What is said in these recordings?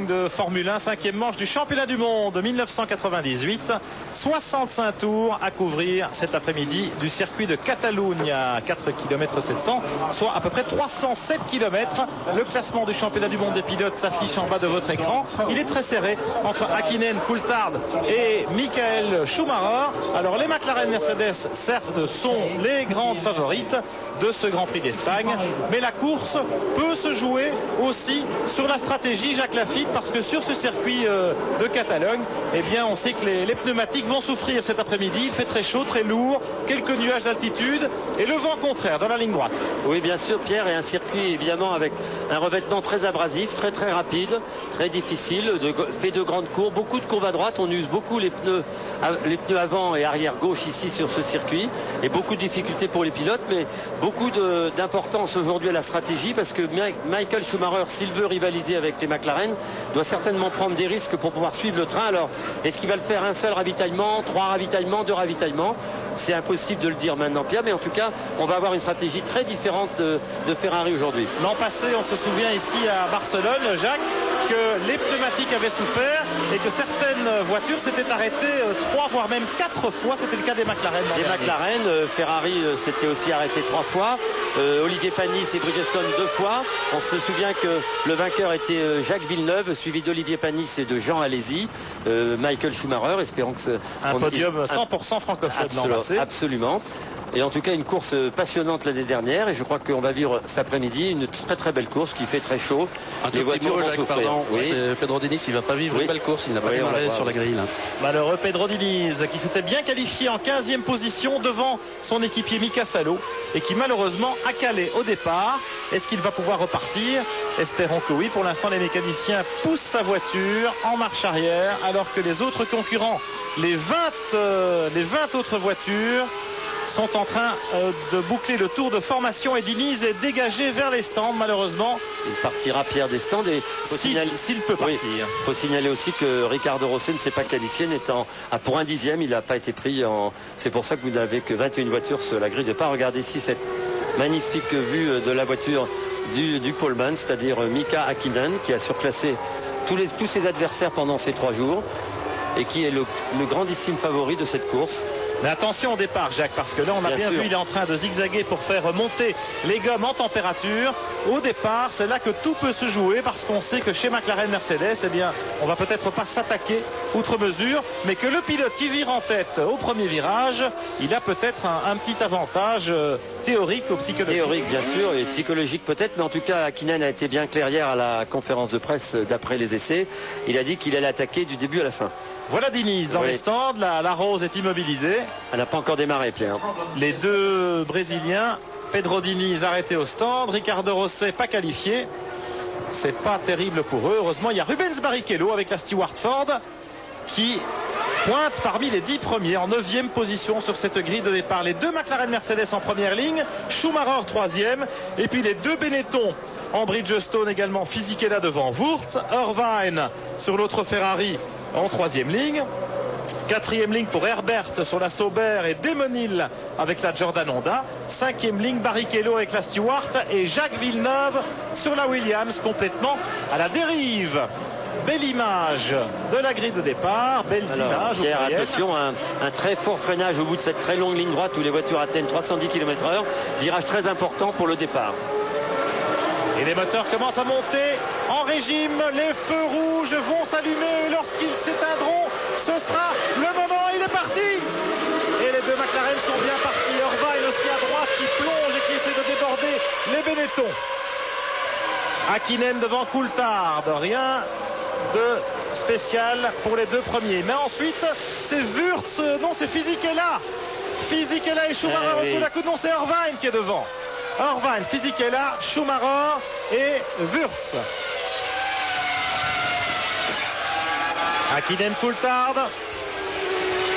De Formule 1, cinquième manche du championnat du monde 1998. 65 tours à couvrir cet après-midi du circuit de Catalogne à 4 km 700, soit à peu près 307 km. Le classement du championnat du monde des pilotes s'affiche en bas de votre écran. Il est très serré entre Häkkinen, Coulthard et Michael Schumacher. Alors les McLaren Mercedes, certes, sont les grandes favorites de ce Grand Prix d'Espagne, mais la course peut se jouer aussi sur la stratégie Jacques Laffite, parce que sur ce circuit de Catalogne, eh bien on sait que les pneumatiques vont souffrir cet après-midi. Il fait très chaud, très lourd, quelques nuages d'altitude et le vent contraire dans la ligne droite. Oui, bien sûr, Pierre, et un circuit évidemment avec un revêtement très abrasif, très rapide, très difficile, fait de grandes courbes, beaucoup de courbes à droite. On use beaucoup les pneus avant et arrière gauche ici sur ce circuit, et beaucoup de difficultés pour les pilotes, mais beaucoup d'importance aujourd'hui à la stratégie, parce que Michael Schumacher, s'il veut rivaliser avec les McLaren, doit certainement prendre des risques pour pouvoir suivre le train. Alors, est-ce qu'il va le faire un seul ravitaillement, 3 ravitaillements, 2 ravitaillements? C'est impossible de le dire maintenant, Pierre, mais en tout cas, on va avoir une stratégie très différente de Ferrari aujourd'hui. L'an passé, on se souvient ici à Barcelone, Jacques, que les pneumatiques avaient souffert et que certaines voitures s'étaient arrêtées 3 voire même 4 fois. C'était le cas des McLaren. Les McLaren, Ferrari s'était aussi arrêté 3 fois. Olivier Panis et Bridgestone 2 fois. On se souvient que le vainqueur était Jacques Villeneuve, suivi d'Olivier Panis et de Jean Alesi. Michael Schumacher, espérons que c'est un podium 100% francophone l'an passé. Absolument. Et en tout cas, une course passionnante l'année dernière, et je crois qu'on va vivre cet après-midi une très belle course qui fait très chaud. Les voitures, Jacques, pardon, oui. Pedro Diniz, il va pas vivre une belle course, il n'a pas démarré sur la grille là. Malheureux Pedro Diniz, qui s'était bien qualifié en 15e position devant son équipier Mika Salo, et qui malheureusement a calé au départ. Est-ce qu'il va pouvoir repartir? Espérons que oui. Pour l'instant, les mécaniciens poussent sa voiture en marche arrière, alors que les autres concurrents, les 20 autres voitures, sont en train de boucler le tour de formation, et Diniz est dégagé vers les stands, malheureusement. Il partira, Pierre, des stands, et s'il peut partir. Il faut signaler aussi que Ricardo Rosset ne s'est pas qualifié, pour un 10e, il n'a pas été pris c'est pour ça que vous n'avez que 21 voitures sur la grille de départ. Regardez ici cette magnifique vue de la voiture du poleman, c'est-à-dire Mika Häkkinen, qui a surclassé tous ses adversaires pendant ces 3 jours, et qui est le grandissime favori de cette course. Mais attention au départ, Jacques, parce que là on a bien vu, il est en train de zigzaguer pour faire monter les gommes en température. Au départ, c'est là que tout peut se jouer, parce qu'on sait que chez McLaren Mercedes, eh bien, on va peut-être pas s'attaquer outre mesure, mais que le pilote qui vire en tête au premier virage, il a peut-être un petit avantage théorique ou psychologique. Théorique, bien sûr, et psychologique peut-être, mais en tout cas, Häkkinen a été bien clair hier à la conférence de presse d'après les essais. Il a dit qu'il allait attaquer du début à la fin. Voilà Diniz dans les stands, la Rose est immobilisée. Elle n'a pas encore démarré, Pierre. Les deux Brésiliens, Pedro Diniz arrêté au stand, Ricardo Rosset pas qualifié. C'est pas terrible pour eux. Heureusement, il y a Rubens Barrichello avec la Stewart Ford qui pointe parmi les 10 premiers en 9e position sur cette grille de départ. Les 2 McLaren Mercedes en première ligne, Schumacher 3e, et puis les 2 Benetton en Bridgestone également, Fisichella devant Wurz, Irvine sur l'autre Ferrari en 3e ligne. 4e ligne pour Herbert sur la Sauber et Demonil avec la Jordan Honda. 5e ligne Barrichello avec la Stewart, et Jacques Villeneuve sur la Williams, complètement à la dérive. Belle image de la grille de départ, belles images. Pierre, attention, un très fort freinage au bout de cette très longue ligne droite où les voitures atteignent 310 km/h. Virage très important pour le départ. Et les moteurs commencent à monter en régime. Les feux rouges vont s'allumer. Lorsqu'ils s'éteindront, ce sera le moment. Il est parti. Et les 2 McLaren sont bien partis. Irvine aussi à droite qui plonge et qui essaie de déborder les Benetton. Häkkinen devant Coulthard. Rien de spécial pour les 2 premiers. Mais ensuite, c'est Wurz. Non, c'est Fisichella. Fisichella et Schumacher au coup d'à coup. Non, c'est Irvine qui est devant. Irvine, Fisichella, Schumacher et Wurz. Häkkinen, Coulthard,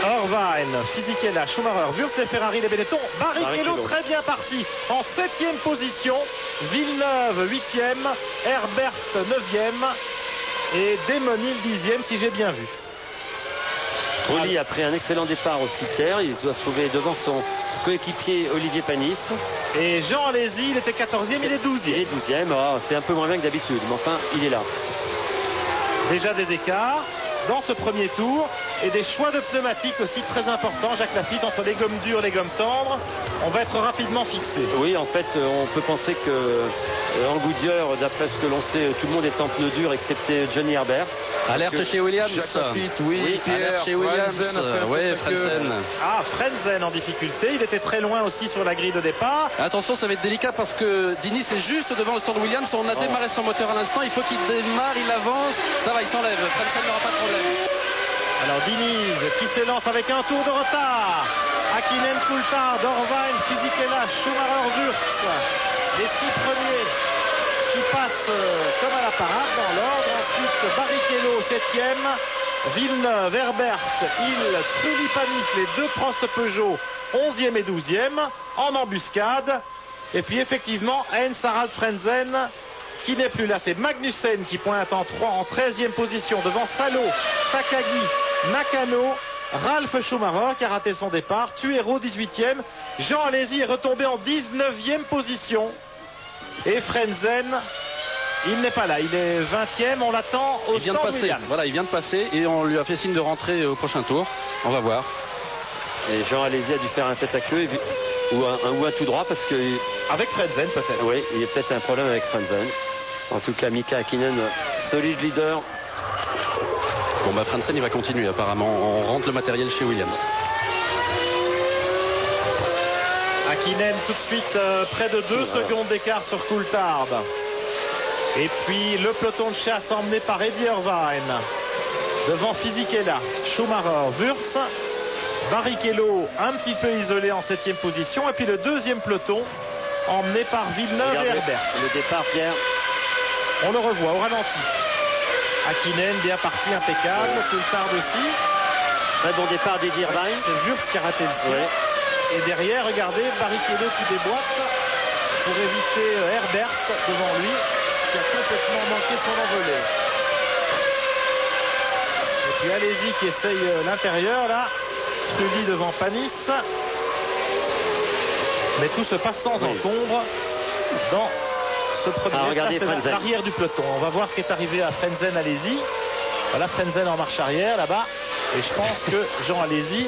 Irvine, Fisichella, Schumacher, Wurz, les Ferrari, les Benetton. Barrichello très bien parti en 7e position. Villeneuve 8e, Herbert 9e et Demonil 10e si j'ai bien vu. Trulli a pris un excellent départ aussi, Pierre. Il doit se trouver devant son coéquipier Olivier Panis. Et Jean Alesi, il était 14e, il est 12e. Il est 12e, c'est un peu moins bien que d'habitude, mais enfin, il est là. Déjà des écarts dans ce premier tour et des choix de pneumatiques aussi très importants. Jacques Lafitte, entre les gommes dures, les gommes tendres, on va être rapidement fixé. Oui, en fait, on peut penser que en Goodyear, d'après ce que l'on sait, tout le monde est en pneus durs excepté Johnny Herbert. Alerte chez Williams. Jacques Lafitte, oui, Pierre, alerte chez Williams. Oui, Frentzen. Ah, Frentzen en difficulté. Il était très loin aussi sur la grille de départ. Attention, ça va être délicat parce que Diniz est juste devant le stand Williams. On a démarré son moteur à l'instant. Il faut qu'il démarre, il avance. Ça va, il s'enlève. Frentzen n'aura pas de problème. Alors Diniz qui s'élance avec un tour de retard. Hakkinen, Coulthard, Irvine, Fisichella, Schumacher, Wurz. Les 6 premiers qui passent comme à la parade dans l'ordre. Ensuite Barrichello 7e, Villeneuve, Herbert, Hill, Trulli-Panis, les 2 Prost Peugeot 11e et 12e en embuscade. Et puis effectivement Heinz-Harald Frentzen qui n'est plus là. C'est Magnussen qui pointe en 13e position devant Salo, Takagi, Nakano, Ralf Schumacher qui a raté son départ, Tuero 18e, Jean Alesi est retombé en 19e position. Et Frentzen, il n'est pas là, il est 20e, on l'attend au stand Williams. Voilà, il vient de passer et on lui a fait signe de rentrer au prochain tour. On va voir. Et Jean Alesi a dû faire un tête à queue ou un tout droit parce que... Avec Frentzen peut-être. Oui, il y a peut-être un problème avec Frentzen. En tout cas, Mika Hakkinen, solide leader. Bon, bah Frentzen, il va continuer apparemment. On rentre le matériel chez Williams. Hakkinen tout de suite près de 2 secondes d'écart sur Coulthard. Et puis le peloton de chasse emmené par Eddie Irvine. Devant Fisichella, Schumacher, Wurz, Barrichello un petit peu isolé en 7e position. Et puis le deuxième peloton emmené par Villeneuve et Herbert. Le départ, Pierre. On le revoit au ralenti. Hakkinen bien parti, impeccable. Coulthard aussi. Très bon départ d'Eddie Irvine. C'est Wurz qui a raté le sien. Ouais. Et derrière, regardez, Barrichello qui déboîte pour éviter Herbert devant lui, qui a complètement manqué son envolée. Et puis Alesi qui essaye l'intérieur là. Trulli devant Panis. Mais tout se passe sans encombre dans ce premier c'est l'arrière du peloton. On va voir ce qui est arrivé à Frentzen Alesi. Voilà Frentzen en marche arrière là-bas. Et je pense que Jean Alesi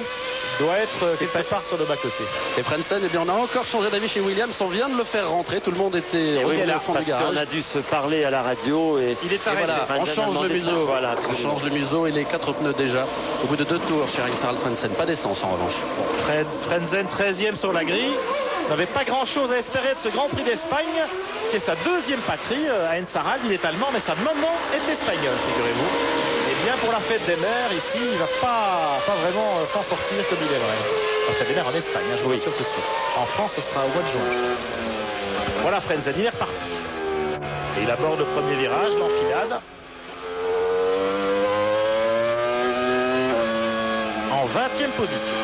doit être quelque part sur le bas-côté. Et Frentzen, eh bien, on a encore changé d'avis chez Williams. On vient de le faire rentrer. Tout le monde était revenu au fond du garage. On a dû se parler à la radio. Et il est arrêté. Voilà, on change le museau. Voilà, on change le museau et les 4 pneus déjà. Au bout de 2 tours chez Heinz-Harald Frentzen. Pas d'essence en revanche. Bon, Frentzen 13e sur la grille. N'avait pas grand-chose à espérer de ce Grand Prix d'Espagne, qui est sa 2e patrie. Heinz-Harald, il est allemand, mais sa maman est espagnole, figurez-vous. Et bien pour la fête des mères, ici, il ne va pas vraiment s'en sortir comme il aimerait. Enfin, c'est des mères en Espagne, je vous rassure tout de suite. En France, ce sera au mois de juin. Voilà Frentzen, il est reparti. Et il aborde le premier virage, l'enfilade. En 20e position.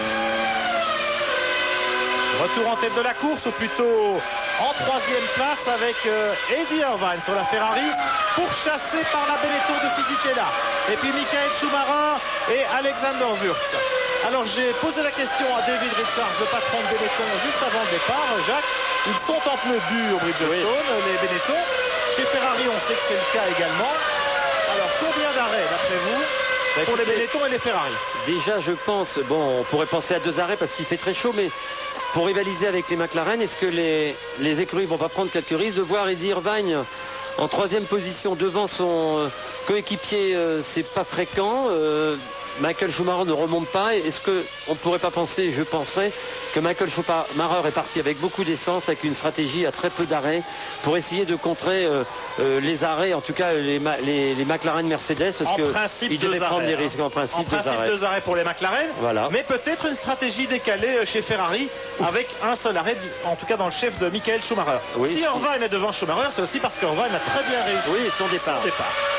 Retour en tête de la course, ou plutôt en 3e place avec Eddie Irvine sur la Ferrari, pourchassé par la Benetton de Fisichella. Et puis Michael Schumacher et Alexander Wurz. Alors j'ai posé la question à David Richards, le patron de Benetton, juste avant le départ. Jacques, ils sont en pneus durs, Bridgestone, les Benetton. Chez Ferrari, on sait que c'est le cas également. Alors combien d'arrêts d'après vous pour les Benetton et les Ferrari? Déjà, je pense, bon, on pourrait penser à 2 arrêts parce qu'il fait très chaud, mais pour rivaliser avec les McLaren, est-ce que les écuries vont pas prendre quelques risques de voir Eddie Irvine en 3e position devant son coéquipier? C'est pas fréquent. Michael Schumacher ne remonte pas. Est-ce qu'on ne pourrait pas penser, je penserais, que Michael Schumacher est parti avec beaucoup d'essence, avec une stratégie à très peu d'arrêts, pour essayer de contrer les arrêts, en tout cas les McLaren Mercedes, parce qu'il devait prendre des risques. En principe, 2 arrêts pour les McLaren, voilà. Mais peut-être une stratégie décalée chez Ferrari, avec un seul arrêt, en tout cas dans le chef de Michael Schumacher. Oui, si Irvine est devant Schumacher, c'est aussi parce qu'Irvine a très bien réussi son départ.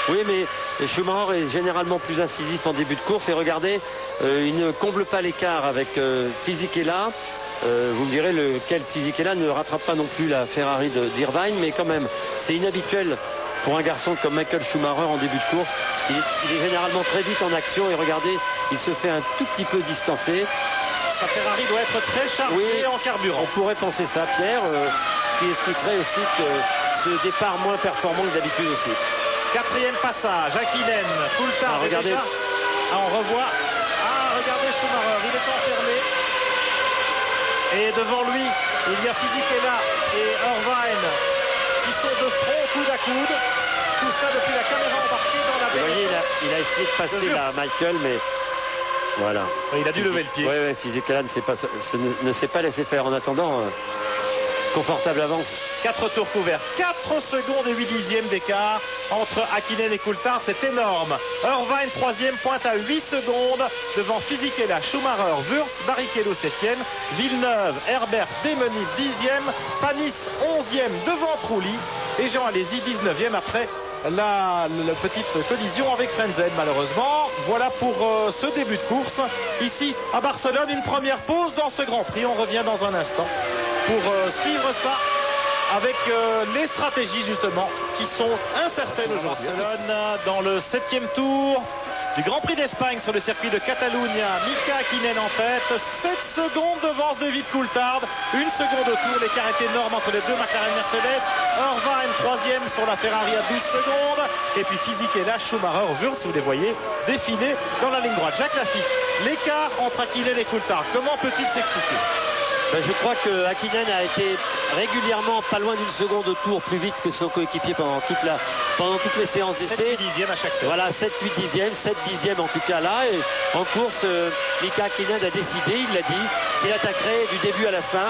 Oui, mais Schumacher est généralement plus incisif en début de course. Et regardez, il ne comble pas l'écart avec Fisichella. Vous me direz, lequel Fisichella ne rattrape pas non plus la Ferrari d'Irvine, mais quand même, c'est inhabituel pour un garçon comme Michael Schumacher en début de course. Il est généralement très vite en action et regardez, il se fait un tout petit peu distancer. Sa Ferrari doit être très chargée en carburant. On pourrait penser ça, Pierre, qui expliquerait aussi que ce départ moins performant que d'habitude aussi. Quatrième passage, Hakkinen, Coulthard. Regardez. On revoit. Regardez Schumacher, il est enfermé. Et devant lui, il y a Fisichella et Irvine qui sont de front, coude à coude. Tout ça depuis la caméra embarquée dans la baie. Vous voyez, il a essayé de passer là, Michael, mais voilà. Oui, il a dû lever le pied. Oui, Fisichella ne s'est pas laissé faire. En attendant, confortable avance. 4 tours couverts, 4 secondes et 8 dixièmes d'écart entre Hakkinen et Coulthard, c'est énorme. Irvine troisième, pointe à 8 secondes devant Fisichella, Schumacher, Wurz, Barrichello 7e, Villeneuve, Herbert, Demonil 10e, Panis 11e devant Trulli et Jean Alesi 19e après la petite collision avec Frentzen malheureusement. Voilà pour ce début de course. Ici à Barcelone, une première pause dans ce Grand Prix. On revient dans un instant pour suivre ça avec les stratégies justement qui sont incertaines aujourd'hui. Barcelone dans le 7e tour du Grand Prix d'Espagne sur le circuit de Catalunya. Mika Hakkinen en tête, 7 secondes devance David Coulthard, 1 seconde au tour, l'écart est énorme entre les deux McLaren Mercedes. Irvine troisième sur la Ferrari à 12 secondes et puis Fisichella, Schumacher, Wurz, vous les voyez défiler dans la ligne droite. Jacques Lafitte, l'écart entre Hakkinen et Coulthard, comment peut-il s'expliquer? Je crois que Hakkinen a été régulièrement pas loin d'une seconde au tour plus vite que son coéquipier pendant toutes les séances d'essai. 7 dixièmes à chaque fois. Voilà, 7-8 dixièmes, 7 dixièmes en tout cas là. Et en course, Mika Hakkinen a décidé, il l'a dit, qu'il attaquerait du début à la fin.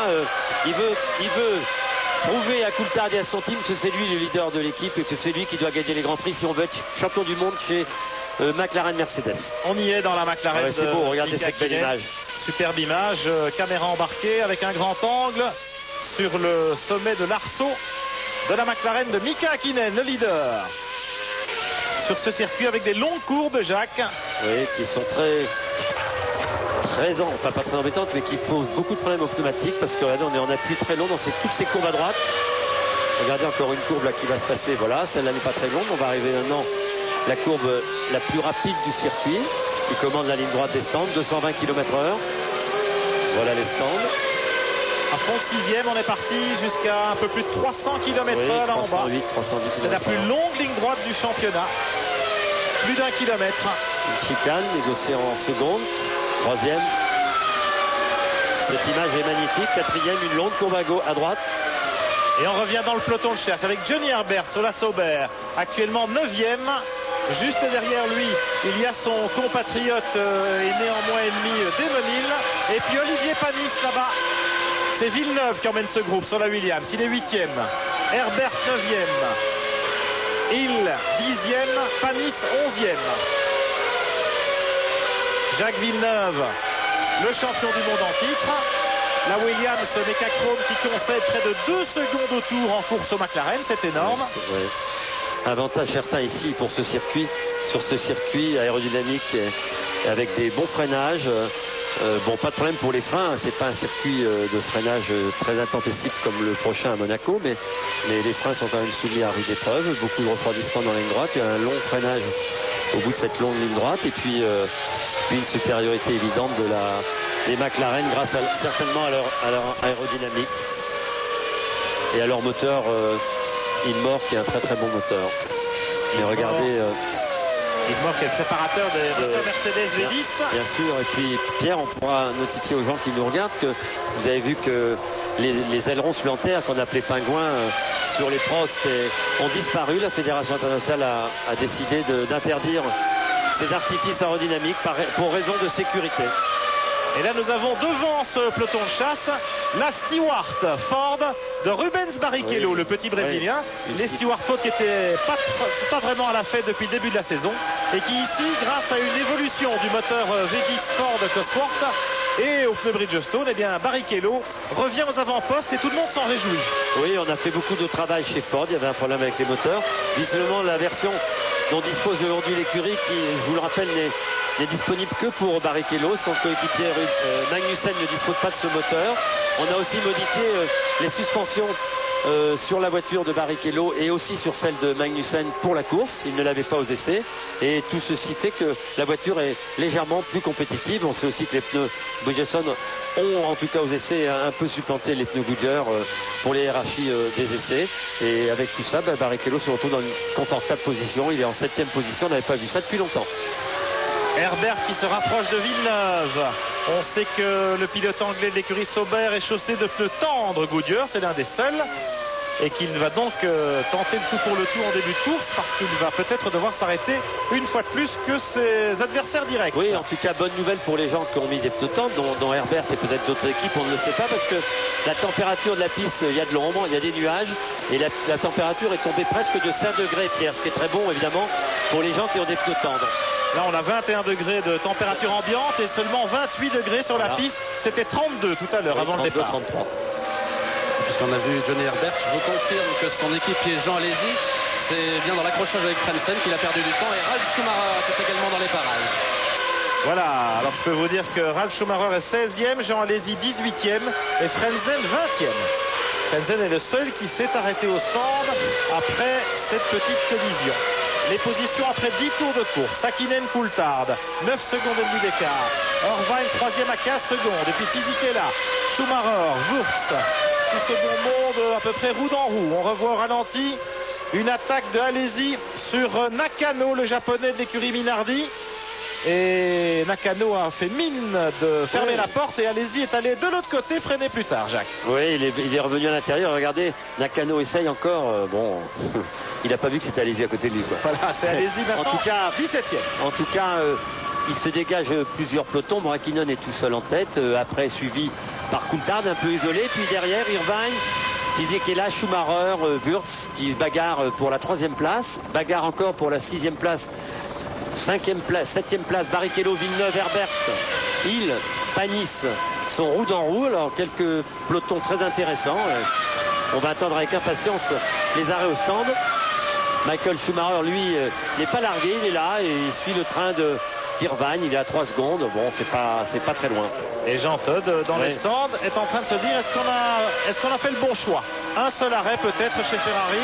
Il veut prouver à Coulthard et à son team que c'est lui le leader de l'équipe et que c'est lui qui doit gagner les Grands Prix si on veut être champion du monde chez McLaren Mercedes. On y est dans la McLaren. Ouais, c'est beau, regardez cette belle image. Superbe image, caméra embarquée avec un grand angle sur le sommet de l'arceau de la McLaren de Mika Hakkinen, le leader. Sur ce circuit avec des longues courbes, Jacques. Oui, qui sont enfin pas très embêtantes, mais qui posent beaucoup de problèmes aux pneumatiques parce que regardez, on est en appui très long dans toutes ces courbes à droite. Regardez encore une courbe là qui va se passer, voilà, celle-là n'est pas très longue. On va arriver maintenant la courbe la plus rapide du circuit qui commande la ligne droite des stands, 220 km/h. Voilà les stands. À fond 6e, on est parti jusqu'à un peu plus de 300 km/h là en bas. 308, 310 km/h. C'est la plus longue ligne droite du championnat. Plus d'1 kilomètre. Une chicane négociée en seconde. Troisième. Cette image est magnifique. Quatrième, une longue courbe à droite. Et on revient dans le peloton de chasse avec Johnny Herbert sur la Sauber, actuellement 9e. Juste derrière lui, il y a son compatriote et néanmoins ennemi Demonil. Et puis Olivier Panis là-bas. C'est Villeneuve qui emmène ce groupe sur la Williams. Il est 8e. Herbert 9e. Hill 10e. Panis 11e. Jacques Villeneuve, le champion du monde en titre. La Williams Mecachrome qui concède près de 2 secondes au tour en course au McLaren. C'est énorme. Ouais. Avantage certain ici pour ce circuit, sur ce circuit aérodynamique et avec des bons freinages. Bon, pas de problème pour les freins, c'est pas un circuit de freinage très intempestif comme le prochain à Monaco, mais les freins sont quand même soumis à rude épreuve, beaucoup de refroidissement dans la ligne droite, il y a un long freinage au bout de cette longue ligne droite et puis une supériorité évidente des McLaren grâce certainement à leur aérodynamique et à leur moteur Ilmor qui est un très très bon moteur. Mais regardez... Ilmor qui est le préparateur des moteurs Mercedes V10. Bien sûr, et puis Pierre, on pourra notifier aux gens qui nous regardent que vous avez vu que les ailerons supplémentaires qu'on appelait pingouins sur les Prost ont disparu. La Fédération internationale a décidé d'interdire ces artifices aérodynamiques pour raison de sécurité. Et là nous avons devant ce peloton de chasse la Stewart Ford de Rubens Barrichello, le petit Brésilien. Les Stewart Ford qui n'étaient pas vraiment à la fête depuis le début de la saison et qui ici, grâce à une évolution du moteur V10 Ford Cosworth et au pneu Bridgestone, eh bien Barrichello revient aux avant-postes et tout le monde s'en réjouit. Oui, on a fait beaucoup de travail chez Ford, il y avait un problème avec les moteurs. Visiblement la version dont dispose aujourd'hui l'écurie qui, je vous le rappelle, n'est disponible que pour Barrichello. Son coéquipier Magnussen ne dispose pas de ce moteur. On a aussi modifié les suspensions sur la voiture de Barrichello et aussi sur celle de Magnussen pour la course. Il ne l'avait pas aux essais. Et tout ceci fait que la voiture est légèrement plus compétitive. On sait aussi que les pneus Bridgestone ont, en tout cas aux essais, un peu supplanté les pneus Goodyear pour les hiérarchies des essais. Et avec tout ça, Barrichello se retrouve dans une confortable position. Il est en 7e position. On n'avait pas vu ça depuis longtemps. Herbert qui se rapproche de Villeneuve. On sait que le pilote anglais de l'écurie Sauber est chaussé de pneus tendres Goodyear, c'est l'un des seuls. Et qu'il va donc tenter le tout pour le tout en début de course parce qu'il va peut-être devoir s'arrêter une fois de plus que ses adversaires directs. Oui, en tout cas, bonne nouvelle pour les gens qui ont mis des pneus tendres, dont Herbert et peut-être d'autres équipes, on ne le sait pas parce que la température de la piste, il y a de l'ombre, il y a des nuages et la température est tombée presque de 5 degrés, Pierre, ce qui est très bon évidemment pour les gens qui ont des pneus tendres. Là, on a 21 degrés de température ambiante et seulement 28 degrés sur la piste. C'était 32 tout à l'heure, oui, avant 32, le départ. 33. Puisqu'on a vu Johnny Herbert, je vous confirme que son équipier Jean Alesi, c'est bien dans l'accrochage avec Frentzen qu'il a perdu du temps et Ralf Schumacher est également dans les parages. Voilà, alors je peux vous dire que Ralf Schumacher est 16e, Jean Alesi 18e et Frentzen 20e. Frentzen est le seul qui s'est arrêté au stand après cette petite collision. Les positions après 10 tours de course. Hakkinen, Coulthard, 9 secondes et demie d'écart. Irvine 3e à 15 secondes. Et puis Fisichella, Schumacher, Wurth. Tout ce bon monde à peu près roue dans roue. On revoit au ralenti une attaque de Alesi sur Nakano, le japonais de l'écurie Minardi. Et Nakano a fait mine de fermer la porte et Alesi est allé de l'autre côté freiner plus tard, Jacques. Oui, il est revenu à l'intérieur. Regardez, Nakano essaye encore. Bon, il n'a pas vu que c'était Alesi à côté de lui, quoi. Voilà, c'est Alesi maintenant. En tout cas, 17e. En tout cas, il se dégage plusieurs pelotons. Hakkinen est tout seul en tête. Après, suivi par Coulthard, un peu isolé. Puis derrière, Irvine, Fisichella, Schumacher, Wurz qui bagarre pour la 3e place. Bagarre encore pour la 6e place. 5e place, 7e place, Barrichello, Villeneuve, Herbert, Hill, Panis sont roue dans roue. Alors quelques pelotons très intéressants. On va attendre avec impatience les arrêts au stand. Michael Schumacher, lui, n'est pas largué, il est là et il suit le train d'Irvine. Il est à 3 secondes. Bon, c'est pas très loin. Et Jean Todt, dans les stands, est en train de se dire est-ce qu'on a fait le bon choix? Un seul arrêt peut-être chez Ferrari.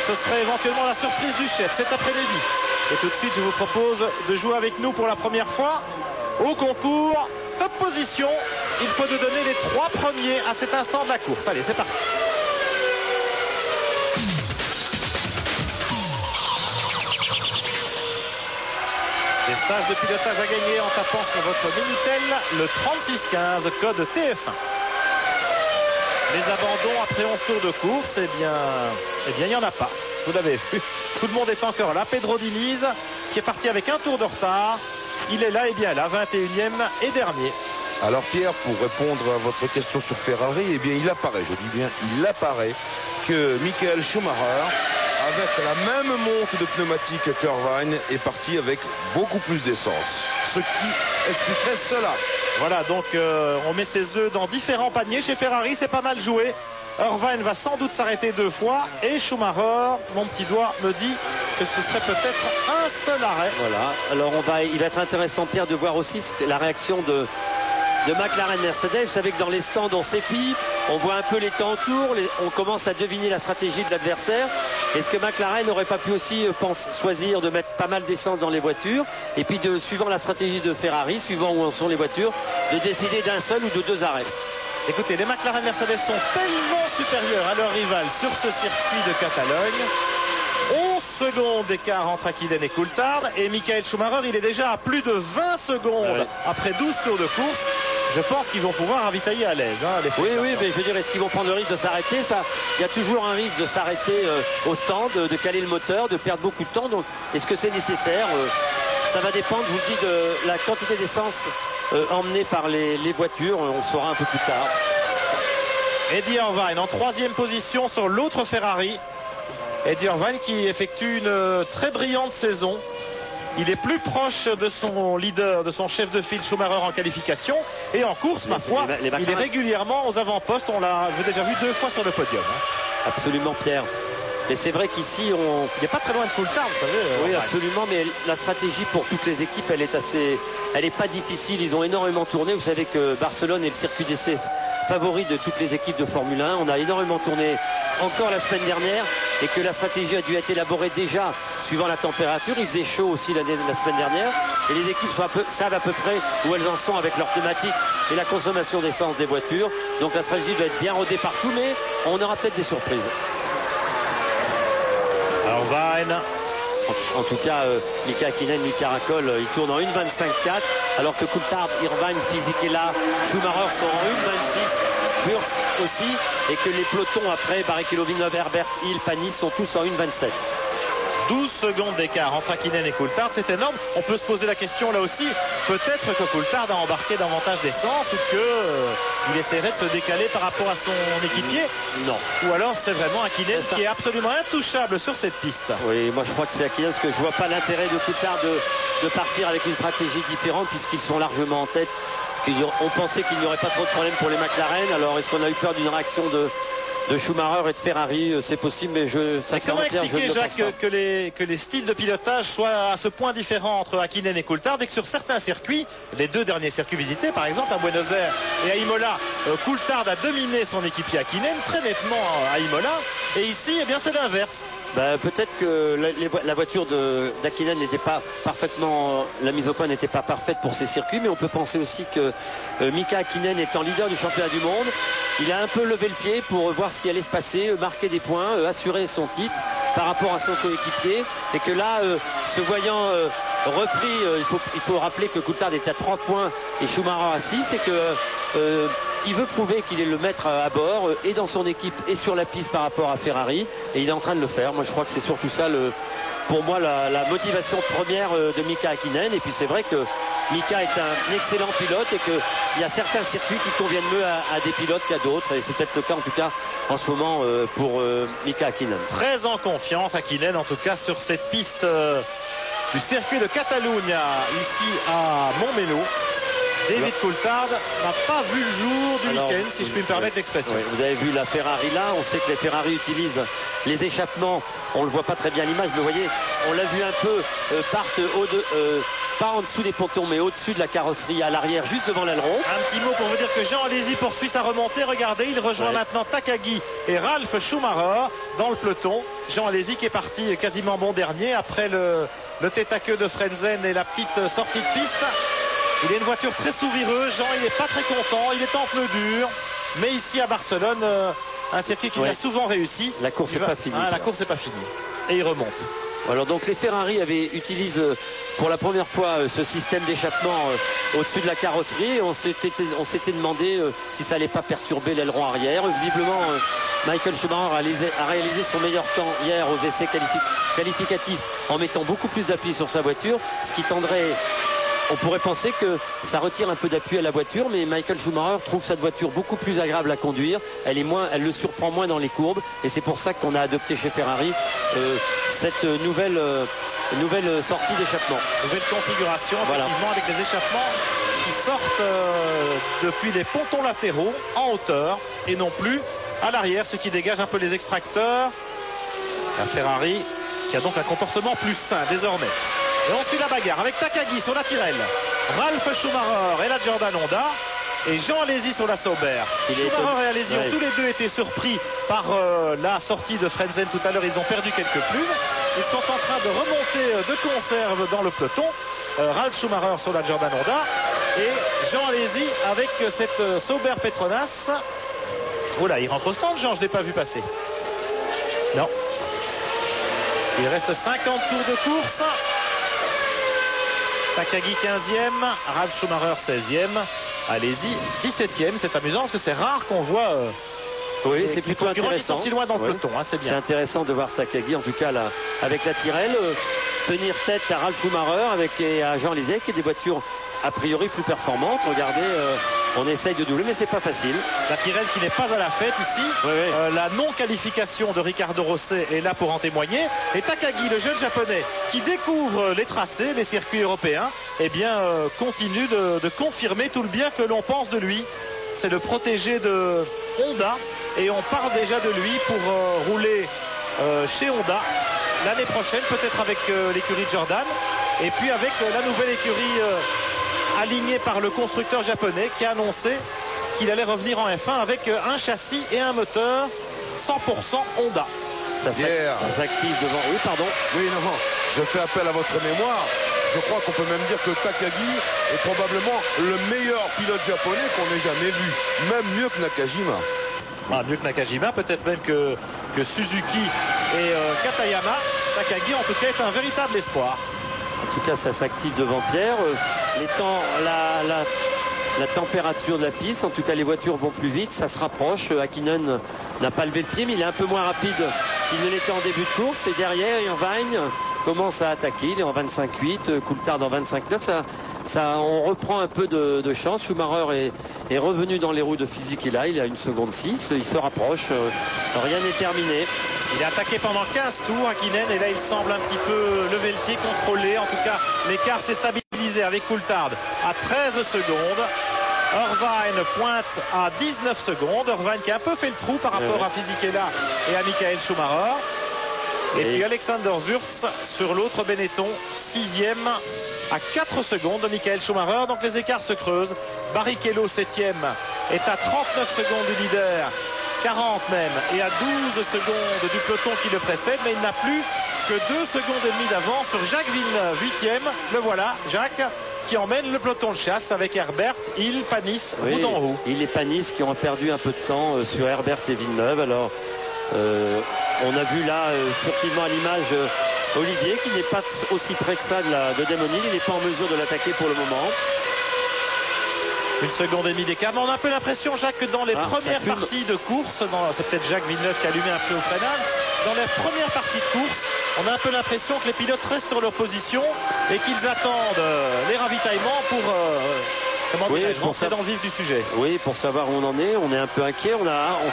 Ce serait éventuellement la surprise du chef cet après-midi. Et tout de suite, je vous propose de jouer avec nous pour la première fois au concours Top Position. Il faut nous donner les 3 premiers à cet instant de la course. Allez, c'est parti. Des stages de pilotage à gagner en tapant sur votre Minitel le 3615 code TF1. Les abandons après 11 tours de course, eh bien, il n'y en a pas. Vous l'avez vu. Tout le monde est encore là. Pedro Diniz, qui est parti avec un tour de retard. Il est là et bien là, 21e et dernier. Alors Pierre, pour répondre à votre question sur Ferrari, eh bien il apparaît, je dis bien, il apparaît que Michael Schumacher, avec la même monte de pneumatique qu'Irvine, est parti avec beaucoup plus d'essence. Ce qui expliquerait cela. Voilà, donc on met ses œufs dans différents paniers. Chez Ferrari, c'est pas mal joué. Irvine va sans doute s'arrêter 2 fois et Schumacher, mon petit doigt me dit que ce serait peut-être un seul arrêt. Voilà, alors il va être intéressant, Pierre, de voir aussi la réaction de McLaren Mercedes. Vous savez que dans les stands on s'épie, on voit un peu les temps autour, on commence à deviner la stratégie de l'adversaire. Est-ce que McLaren n'aurait pas pu aussi choisir de mettre pas mal d'essence dans les voitures et puis suivant la stratégie de Ferrari, suivant où en sont les voitures, de décider d'un seul ou de 2 arrêts? Écoutez, les McLaren Mercedes sont tellement supérieurs à leurs rivales sur ce circuit de Catalogne. 11 secondes d'écart entre Hakkinen et Coulthard. Et Michael Schumacher, il est déjà à plus de 20 secondes après 12 tours de course. Je pense qu'ils vont pouvoir ravitailler à l'aise. Oui, mais je veux dire, est-ce qu'ils vont prendre le risque de s'arrêter? Il y a toujours un risque de s'arrêter au stand, de caler le moteur, de perdre beaucoup de temps. Donc, est-ce que c'est nécessaire? Ça va dépendre, je vous le dis, de la quantité d'essence emmenée par les voitures. On le saura un peu plus tard. Eddie Irvine en 3e position sur l'autre Ferrari. Eddie Irvine qui effectue une très brillante saison. Il est plus proche de son leader, de son chef de file Schumacher en qualification. Et en course, ma foi, il est régulièrement aux avant-postes. On l'a déjà vu 2 fois sur le podium. Absolument, Pierre. Mais c'est vrai qu'ici, il n'est pas très loin de Coulthard, vous savez. Oui, absolument, mais la stratégie pour toutes les équipes, elle est pas difficile. Ils ont énormément tourné. Vous savez que Barcelone est le circuit d'essai favori de toutes les équipes de Formule 1. On a énormément tourné encore la semaine dernière et que la stratégie a dû être élaborée déjà suivant la température. Il faisait chaud aussi la semaine dernière et les équipes savent à peu près où elles en sont avec leur pneumatique et la consommation d'essence des voitures. Donc la stratégie doit être bien rodée partout, mais on aura peut-être des surprises. Alors Vine. En tout cas, Mika Hakkinen, lui caracole, il tourne en 1.25.4, alors que Coulthard, Irvine, Fisichella, Schumacher sont en 1.26, Wurz aussi, et que les pelotons après, Barrichello, Villeneuve, Herbert, Hill, Panis sont tous en 1.27. 12 secondes d'écart entre Hakkinen et Coulthard, c'est énorme. On peut se poser la question là aussi, peut-être que Coulthard a embarqué davantage d'essence ou qu'il essaierait de se décaler par rapport à son équipier. Non. Ou alors c'est vraiment Hakkinen qui est absolument intouchable sur cette piste. Oui, moi je crois que c'est Hakkinen, parce que je vois pas l'intérêt de Coulthard de partir avec une stratégie différente puisqu'ils sont largement en tête. On pensait qu'il n'y aurait pas trop de problème pour les McLaren. Alors est-ce qu'on a eu peur d'une réaction de Schumacher et de Ferrari? C'est possible, mais comment expliquer, Jacques, que les styles de pilotage soient à ce point différents entre Hakkinen et Coulthard et que sur certains circuits, les deux derniers circuits visités, par exemple à Buenos Aires et à Imola, Coulthard a dominé son équipier Hakkinen très nettement à Imola, et ici, eh bien, c'est l'inverse. Peut-être que la voiture d'Hakkinen n'était pas parfaitement, la mise au point n'était pas parfaite pour ces circuits, mais on peut penser aussi que Mika Hakkinen étant leader du championnat du monde, il a un peu levé le pied pour voir ce qui allait se passer, marquer des points, assurer son titre par rapport à son coéquipier, et que là, se voyant repris, il faut rappeler que Coulthard est à 3 points et Schumacher à 6, et que il veut prouver qu'il est le maître à bord et dans son équipe et sur la piste par rapport à Ferrari, et il est en train de le faire. Moi je crois que c'est surtout ça pour moi la motivation première de Mika Hakkinen. Et puis c'est vrai que Mika est un excellent pilote et qu'il y a certains circuits qui conviennent mieux à des pilotes qu'à d'autres, et c'est peut-être le cas en tout cas en ce moment pour Mika Hakkinen. Très en confiance Hakkinen en tout cas sur cette piste du circuit de Catalunya ici à Montmelo. David Coulthard n'a pas vu le jour du week-end, si je puis me permettre l'expression. Oui, vous avez vu la Ferrari là, on sait que les Ferrari utilisent les échappements, on ne le voit pas très bien à l'image, vous voyez, on l'a vu un peu, partent pas en dessous des pontons, mais au-dessus de la carrosserie à l'arrière, juste devant l'aileron. Un petit mot pour vous dire que Jean Alesi poursuit sa remontée, regardez, il rejoint maintenant Takagi et Ralf Schumacher dans le peloton. Jean Alesi qui est parti quasiment bon dernier après le tête à queue de Frentzen et la petite sortie de piste. Il a une voiture très souvireuse, Jean, il n'est pas très content, il est en pneu dur, mais ici à Barcelone, un circuit qui a souvent réussi. La course n'est pas finie. La course n'est pas finie. Et il remonte. Alors donc les Ferrari utilisent pour la première fois ce système d'échappement au-dessus de la carrosserie. On s'était demandé si ça allait pas perturber l'aileron arrière. Visiblement, Michael Schumacher a réalisé son meilleur temps hier aux essais qualificatifs en mettant beaucoup plus d'appui sur sa voiture, ce qui tendrait... On pourrait penser que ça retire un peu d'appui à la voiture, mais Michael Schumacher trouve cette voiture beaucoup plus agréable à conduire. Elle le surprend moins dans les courbes, et c'est pour ça qu'on a adopté chez Ferrari cette nouvelle sortie d'échappement. Nouvelle configuration, effectivement, avec des échappements qui sortent depuis les pontons latéraux en hauteur et non plus à l'arrière, ce qui dégage un peu les extracteurs. La Ferrari qui a donc un comportement plus sain désormais. Et on suit la bagarre avec Takagi sur la Tyrrell, Ralf Schumacher et la Jordan Honda, et Jean Alesi sur la Sauber. Schumacher et Alesi ont tous les deux été surpris par la sortie de Frentzen tout à l'heure. Ils ont perdu quelques plumes. Ils sont en train de remonter de conserve dans le peloton. Ralf Schumacher sur la Jordan Honda et Jean Alesi avec cette Sauber Petronas. Oh là, il rentre au stand, Jean, je ne l'ai pas vu passer. Non. Il reste 50 tours de course. Takagi 15e, Ralf Schumacher 16e, Alesi 17e. C'est amusant parce que c'est rare qu'on voit oui, c'est plutôt intéressant. Si loin dans le peloton, c'est bien. C'est intéressant de voir Takagi, en tout cas là, avec la Tyrrell, tenir tête à Ralf Schumacher et à Jean Alesi, qui est des voitures a priori plus performantes. Regardez, on essaye de doubler, mais c'est pas facile. La Tyrrell qui n'est pas à la fête ici. Oui. La non-qualification de Ricardo Rosset est là pour en témoigner. Et Takagi, le jeune japonais, qui découvre les tracés, les circuits européens, continue de confirmer tout le bien que l'on pense de lui. C'est le protégé de Honda. Et on parle déjà de lui pour rouler chez Honda l'année prochaine, peut-être avec l'écurie Jordan. Et puis avec la nouvelle écurie alignée par le constructeur japonais qui a annoncé qu'il allait revenir en F1 avec un châssis et un moteur 100% Honda. Ça s'active devant. Oui, pardon. Oui, non, je fais appel à votre mémoire. Je crois qu'on peut même dire que Takagi est probablement le meilleur pilote japonais qu'on ait jamais vu. Même mieux que Nakajima. Mieux que Nakajima, peut-être même que Suzuki et Katayama. Takagi, en tout cas, est un véritable espoir. En tout cas, ça s'active devant Pierre. Les temps, la température de la piste, en tout cas, les voitures vont plus vite. Ça se rapproche. Hakkinen n'a pas levé le pied, mais il est un peu moins rapide qu'il ne l'était en début de course. Et derrière, Irvine commence à attaquer. Il est en 25-8, Coulthard en 25-9. On reprend un peu de chance. Schumacher est revenu dans les roues de physique. Et là, il a 1 seconde 6. Il se rapproche. Rien n'est terminé. Il est attaqué pendant 15 tours, Hakkinen, et là il semble un petit peu lever le pied, contrôler. En tout cas, l'écart s'est stabilisé avec Coulthard à 13 secondes. Irvine pointe à 19 secondes. Irvine qui a un peu fait le trou par rapport à Fisichella et à Michael Schumacher. Et puis Alexander Wurz sur l'autre Benetton, 6e à 4 secondes de Michael Schumacher. Donc les écarts se creusent. Barrichello, 7e, est à 39 secondes du leader. 40 même, et à 12 secondes du peloton qui le précède, mais il n'a plus que 2 secondes et demie d'avance sur Jacques Villeneuve, 8e. Le voilà, Jacques, qui emmène le peloton de chasse avec Herbert, Hill, Panis, roue en roue. Hill et Panis qui ont perdu un peu de temps sur Herbert et Villeneuve. Alors, on a vu là, furtivement à l'image, Olivier, qui n'est pas aussi près que ça de Damon Hill. Il n'est pas en mesure de l'attaquer pour le moment. 1 seconde et demie d'écart. On a un peu l'impression, Jacques, que dans les premières parties de course, c'est peut-être Jacques Villeneuve qui a allumé un peu au freinage, dans les premières parties de course, on a un peu l'impression que les pilotes restent sur leur position et qu'ils attendent les ravitaillements pour rentrer dans le vif du sujet. Oui, pour savoir où on en est, on est un peu inquiet.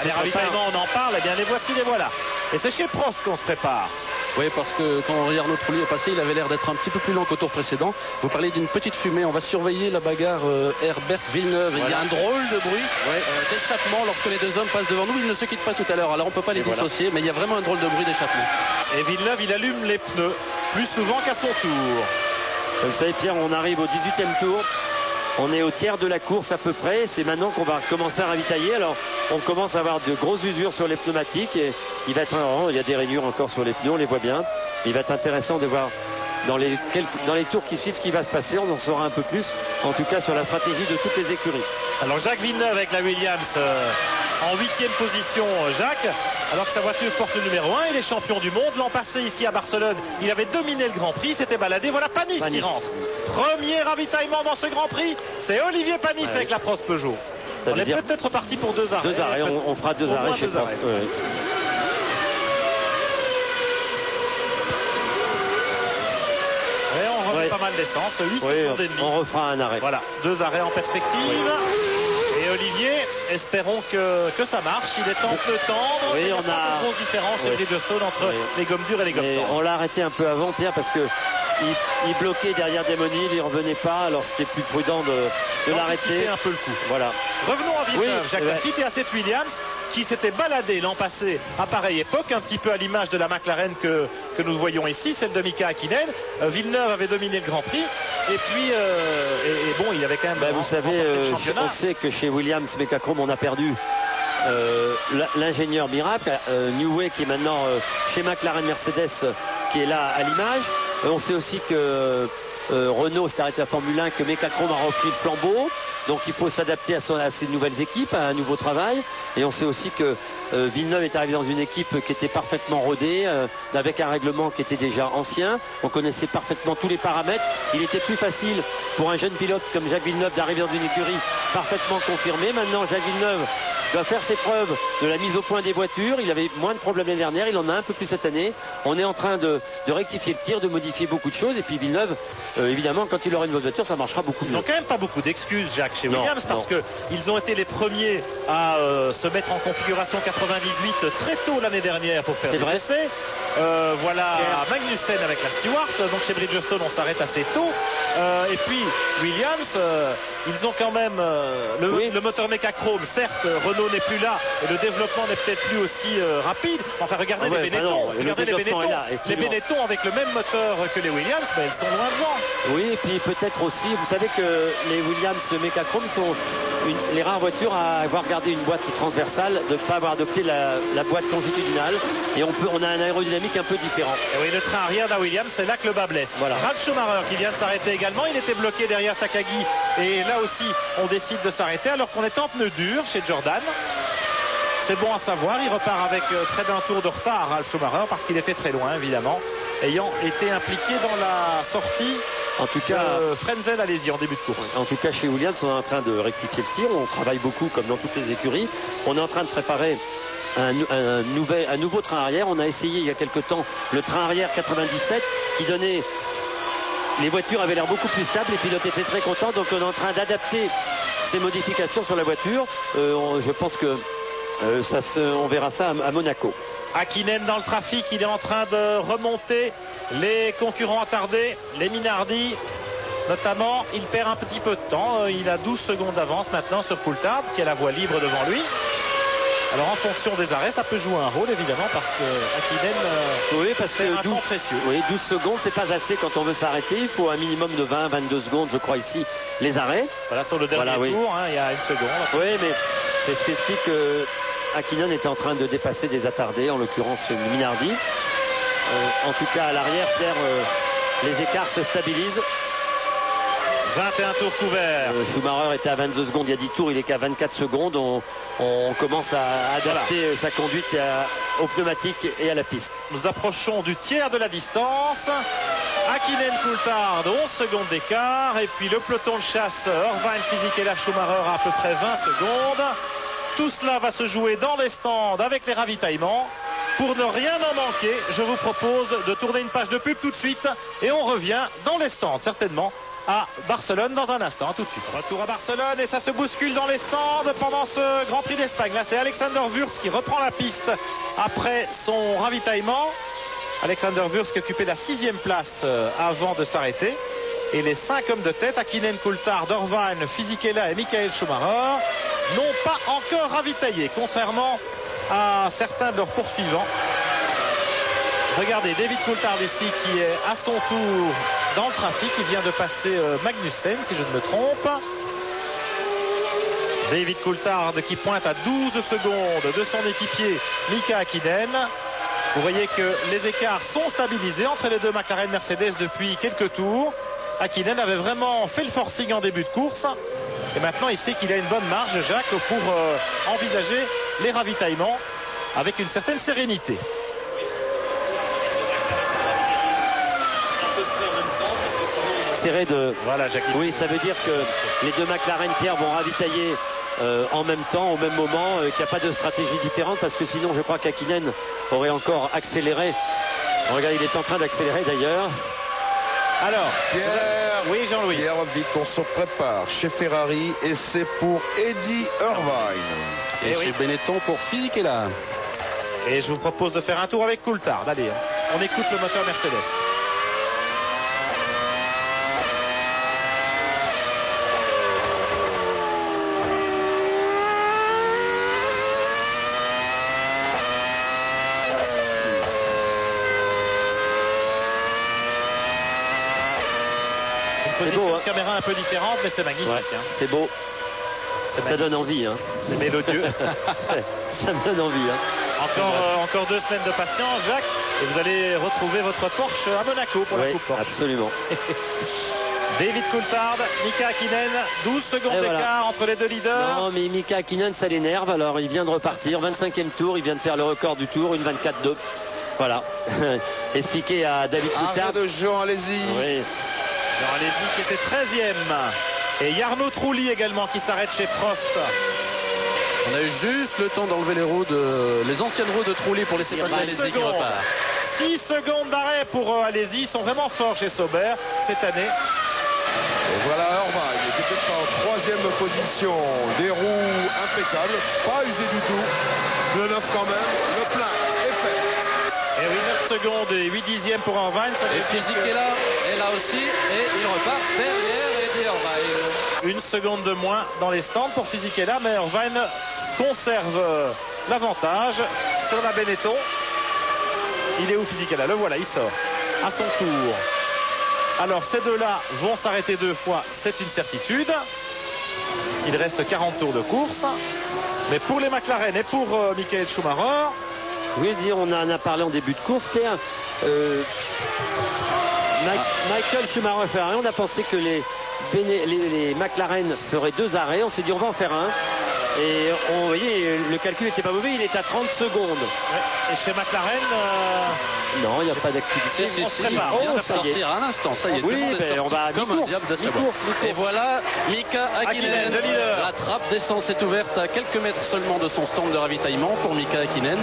Les ravitaillements, on en parle, et bien les voici, les voilà. Et c'est chez Prost qu'on se prépare. Oui, parce que quand on regarde notre roulier passé, il avait l'air d'être un petit peu plus lent qu'au tour précédent. Vous parlez d'une petite fumée. On va surveiller la bagarre Herbert-Villeneuve. Voilà. Il y a un drôle de bruit d'échappement lorsque les deux hommes passent devant nous. Ils ne se quittent pas tout à l'heure. Alors on ne peut pas les dissocier, mais il y a vraiment un drôle de bruit d'échappement. Et Villeneuve, il allume les pneus plus souvent qu'à son tour. Vous savez, Pierre, on arrive au 18e tour. On est au tiers de la course à peu près. C'est maintenant qu'on va commencer à ravitailler. Alors, on commence à avoir de grosses usures sur les pneumatiques. Et il va être il y a des rainures encore sur les pneus, on les voit bien. Il va être intéressant de voir dans les tours qui suivent ce qui va se passer. On en saura un peu plus, en tout cas sur la stratégie de toutes les écuries. Alors, Jacques Villeneuve avec la Williams en 8e position, Jacques. Alors que sa voiture porte le numéro 1, il est champion du monde. L'an passé, ici à Barcelone, il avait dominé le Grand Prix, s'était baladé. Voilà Panis qui rentre. Premier ravitaillement dans ce Grand Prix, c'est Olivier Panis avec la Prost Peugeot. On est peut-être parti pour 2 arrêts. 2 arrêts, on fera 2 arrêts chez Prost. Et on remet pas mal d'essence, 8 secondes et demie. On refera un arrêt. Voilà, 2 arrêts en perspective. Et Olivier, espérons que ça marche. Il est temps de tendre. Oui, il y a pas de grosse différence chez Bridgestone entre les gommes dures et les gommes tendres. On l'a arrêté un peu avant, Pierre, parce que il bloquait derrière Damon Hill, il ne revenait pas, alors c'était plus prudent de l'arrêter. Un peu le coup. Voilà. Revenons à Villeneuve, Jacques Lafitte et à cette Williams qui s'était baladé l'an passé à pareille époque, un petit peu à l'image de la McLaren que nous voyons ici, celle de Mika Hakkinen. Villeneuve avait dominé le Grand Prix. Et puis, il avait quand même. Vous savez, on sait que chez Williams, Mecachrome, on a perdu l'ingénieur miracle, Newey, qui est maintenant chez McLaren Mercedes, qui est là à l'image. On sait aussi que Renault s'est arrêté à la Formule 1, que Mecachrome a repris le flambeau. Donc il faut s'adapter à ses nouvelles équipes, à un nouveau travail. Et on sait aussi que Villeneuve est arrivé dans une équipe qui était parfaitement rodée, avec un règlement qui était déjà ancien. On connaissait parfaitement tous les paramètres. Il était plus facile pour un jeune pilote comme Jacques Villeneuve d'arriver dans une écurie parfaitement confirmée. Maintenant, Jacques Villeneuve doit faire ses preuves de la mise au point des voitures. Il avait moins de problèmes l'année dernière, il en a un peu plus cette année. On est en train de rectifier le tir, de modifier beaucoup de choses. Et puis Villeneuve, évidemment, quand il aura une bonne voiture, ça marchera beaucoup mieux. Ils n'ont quand même pas beaucoup d'excuses, Jacques, chez Williams, parce qu'ils ont été les premiers à se mettre en configuration 98 très tôt l'année dernière pour faire des essais. Voilà Magnussen avec la Stewart. Donc chez Bridgestone, on s'arrête assez tôt. Et puis Williams, ils ont quand même le moteur Mecachrome. Certes, Renault vélo n'est plus là et le développement n'est peut-être plus aussi rapide. Enfin, regardez les Benetton. Regardez les Benetton avec le même moteur que les Williams, mais elles sont loin devant. Oui, et puis peut-être aussi, vous savez que les Williams Mecachrome sont les rares voitures à avoir gardé une boîte transversale, de ne pas avoir adopté la boîte longitudinale, et on a un aérodynamique un peu différent. Et oui, le train arrière d'un Williams, c'est là que le bas blesse. Voilà. Ralf Schumacher qui vient de s'arrêter également, il était bloqué derrière Takagi, et là aussi on décide de s'arrêter alors qu'on est en pneu dur chez Jordan. C'est bon à savoir, il repart avec près d'un tour de retard, Ralf Schumacher, parce qu'il était très loin évidemment, ayant été impliqué dans la sortie. En tout cas, Frenzel, allez-y, en début de course. En tout cas, chez Williams, on est en train de rectifier le tir. On travaille beaucoup, comme dans toutes les écuries. On est en train de préparer un nouveau train arrière. On a essayé il y a quelque temps le train arrière 97 qui donnait... Les voitures avaient l'air beaucoup plus stables. Les pilotes étaient très contents. Donc on est en train d'adapter ces modifications sur la voiture. Je pense que on verra ça à Monaco. Hakkinen dans le trafic, il est en train de remonter les concurrents attardés, les Minardi notamment. Il perd un petit peu de temps, il a 12 secondes d'avance maintenant sur Coulthard qui a la voie libre devant lui. Alors en fonction des arrêts, ça peut jouer un rôle évidemment parce que Hakkinen fait un temps précieux. Oui, 12 secondes, c'est pas assez quand on veut s'arrêter. Il faut un minimum de 20-22 secondes, je crois ici, les arrêts. Voilà, sur le dernier tour, il y a une seconde. Oui, mais c'est ce qui explique que Hakkinen était en train de dépasser des attardés, en l'occurrence Minardi. En tout cas, à l'arrière, Pierre, les écarts se stabilisent. 21 tours couverts. Schumacher était à 22 secondes il y a 10 tours, il est qu'à 24 secondes. On commence à adapter sa conduite aux pneumatiques et à la piste. Nous approchons du tiers de la distance. Hakkinen, Coulthard, 11 secondes d'écart. Et puis le peloton de chasse, Irvine, Fisichella, Schumacher à peu près 20 secondes. Tout cela va se jouer dans les stands avec les ravitaillements. Pour ne rien en manquer, je vous propose de tourner une page de pub tout de suite. Et on revient dans les stands, certainement, à Barcelone dans un instant. Tout de suite. Retour à Barcelone et ça se bouscule dans les stands pendant ce Grand Prix d'Espagne. Là, c'est Alexander Wurz qui reprend la piste après son ravitaillement. Alexander Wurz qui occupait la 6e place avant de s'arrêter. Et les 5 hommes de tête, Hakkinen, Coulthard, Irvine, Fisichella et Michael Schumacher, n'ont pas encore ravitaillé, contrairement à certains de leurs poursuivants. Regardez, David Coulthard ici qui est à son tour dans le trafic. Il vient de passer Magnussen, si je ne me trompe. David Coulthard qui pointe à 12 secondes de son équipier Mika Hakkinen. Vous voyez que les écarts sont stabilisés entre les deux McLaren Mercedes depuis quelques tours. Hakkinen avait vraiment fait le forcing en début de course. Et maintenant, il sait qu'il a une bonne marge, Jacques, pour envisager les ravitaillements avec une certaine sérénité. Voilà, Jacques. Oui, ça veut dire que les deux McLaren, Pierre, vont ravitailler en même temps, au même moment, qu'il n'y a pas de stratégie différente, parce que sinon, je crois qu'Hakkinen aurait encore accéléré. Regarde, il est en train d'accélérer d'ailleurs. Alors, Pierre, oui, Jean-Louis. Pierre, vite, on se prépare chez Ferrari et c'est pour Eddie Irvine. Et chez Benetton pour Fisichella. Et je vous propose de faire un tour avec Coulthard. Allez, on écoute le moteur Mercedes. C'est beau, une caméra un peu différente, mais c'est magnifique. Ouais, c'est beau. Ça donne envie. Hein. C'est mélodieux. Ça me donne envie. Hein. Encore 2 semaines de patience, Jacques, et vous allez retrouver votre Porsche à Monaco pour la Coupe Porsche. Absolument. David Coulthard, Mika Hakkinen, 12 secondes d'écart entre les deux leaders. Non, mais Mika Hakkinen, ça l'énerve. Alors, il vient de repartir. 25e tour, il vient de faire le record du tour, une 24-2. Voilà. Expliqué à David Coulthard. Arrêt de Jean, allez-y. Oui. Jean Alesi qui était 13e. Et Jarno Trulli également qui s'arrête chez Prost. On a eu juste le temps d'enlever les anciennes roues de Trulli pour laisser passer Alesi qui repart. 6 secondes d'arrêt pour Alesi. Ils sont vraiment forts chez Sauber cette année. Et voilà Irvine qui était en 3e position. Des roues impeccables, pas usées du tout. Le 9 quand même, le plein est fait. Et oui, 9 secondes et 8 dixièmes pour Irvine. Et Fisichella est là aussi et il repart derrière Eddie Irvine. 1 seconde de moins dans les stands pour Fisichella, mais Irvine conserve l'avantage sur la Benetton. Il est où Fisichella? Le voilà, il sort à son tour. Alors ces deux-là vont s'arrêter 2 fois, c'est une certitude. Il reste 40 tours de course. Mais pour les McLaren et pour Michael Schumacher... Oui, on en a parlé en début de course, Pierre. Michael Schumacher Ferrari, on a pensé que les McLaren feraient 2 arrêts. On s'est dit on va en faire un. Et vous voyez, le calcul n'était pas mauvais, il est à 30 secondes. Ouais. Et chez McLaren... Non, il n'y a pas d'activité. On vient de sortir à l'instant, ça y est. Oui, on va à comme un diable de savoir. Et voilà, Mika Häkkinen. La trappe d'essence est ouverte à quelques mètres seulement de son stand de ravitaillement pour Mika Häkkinen.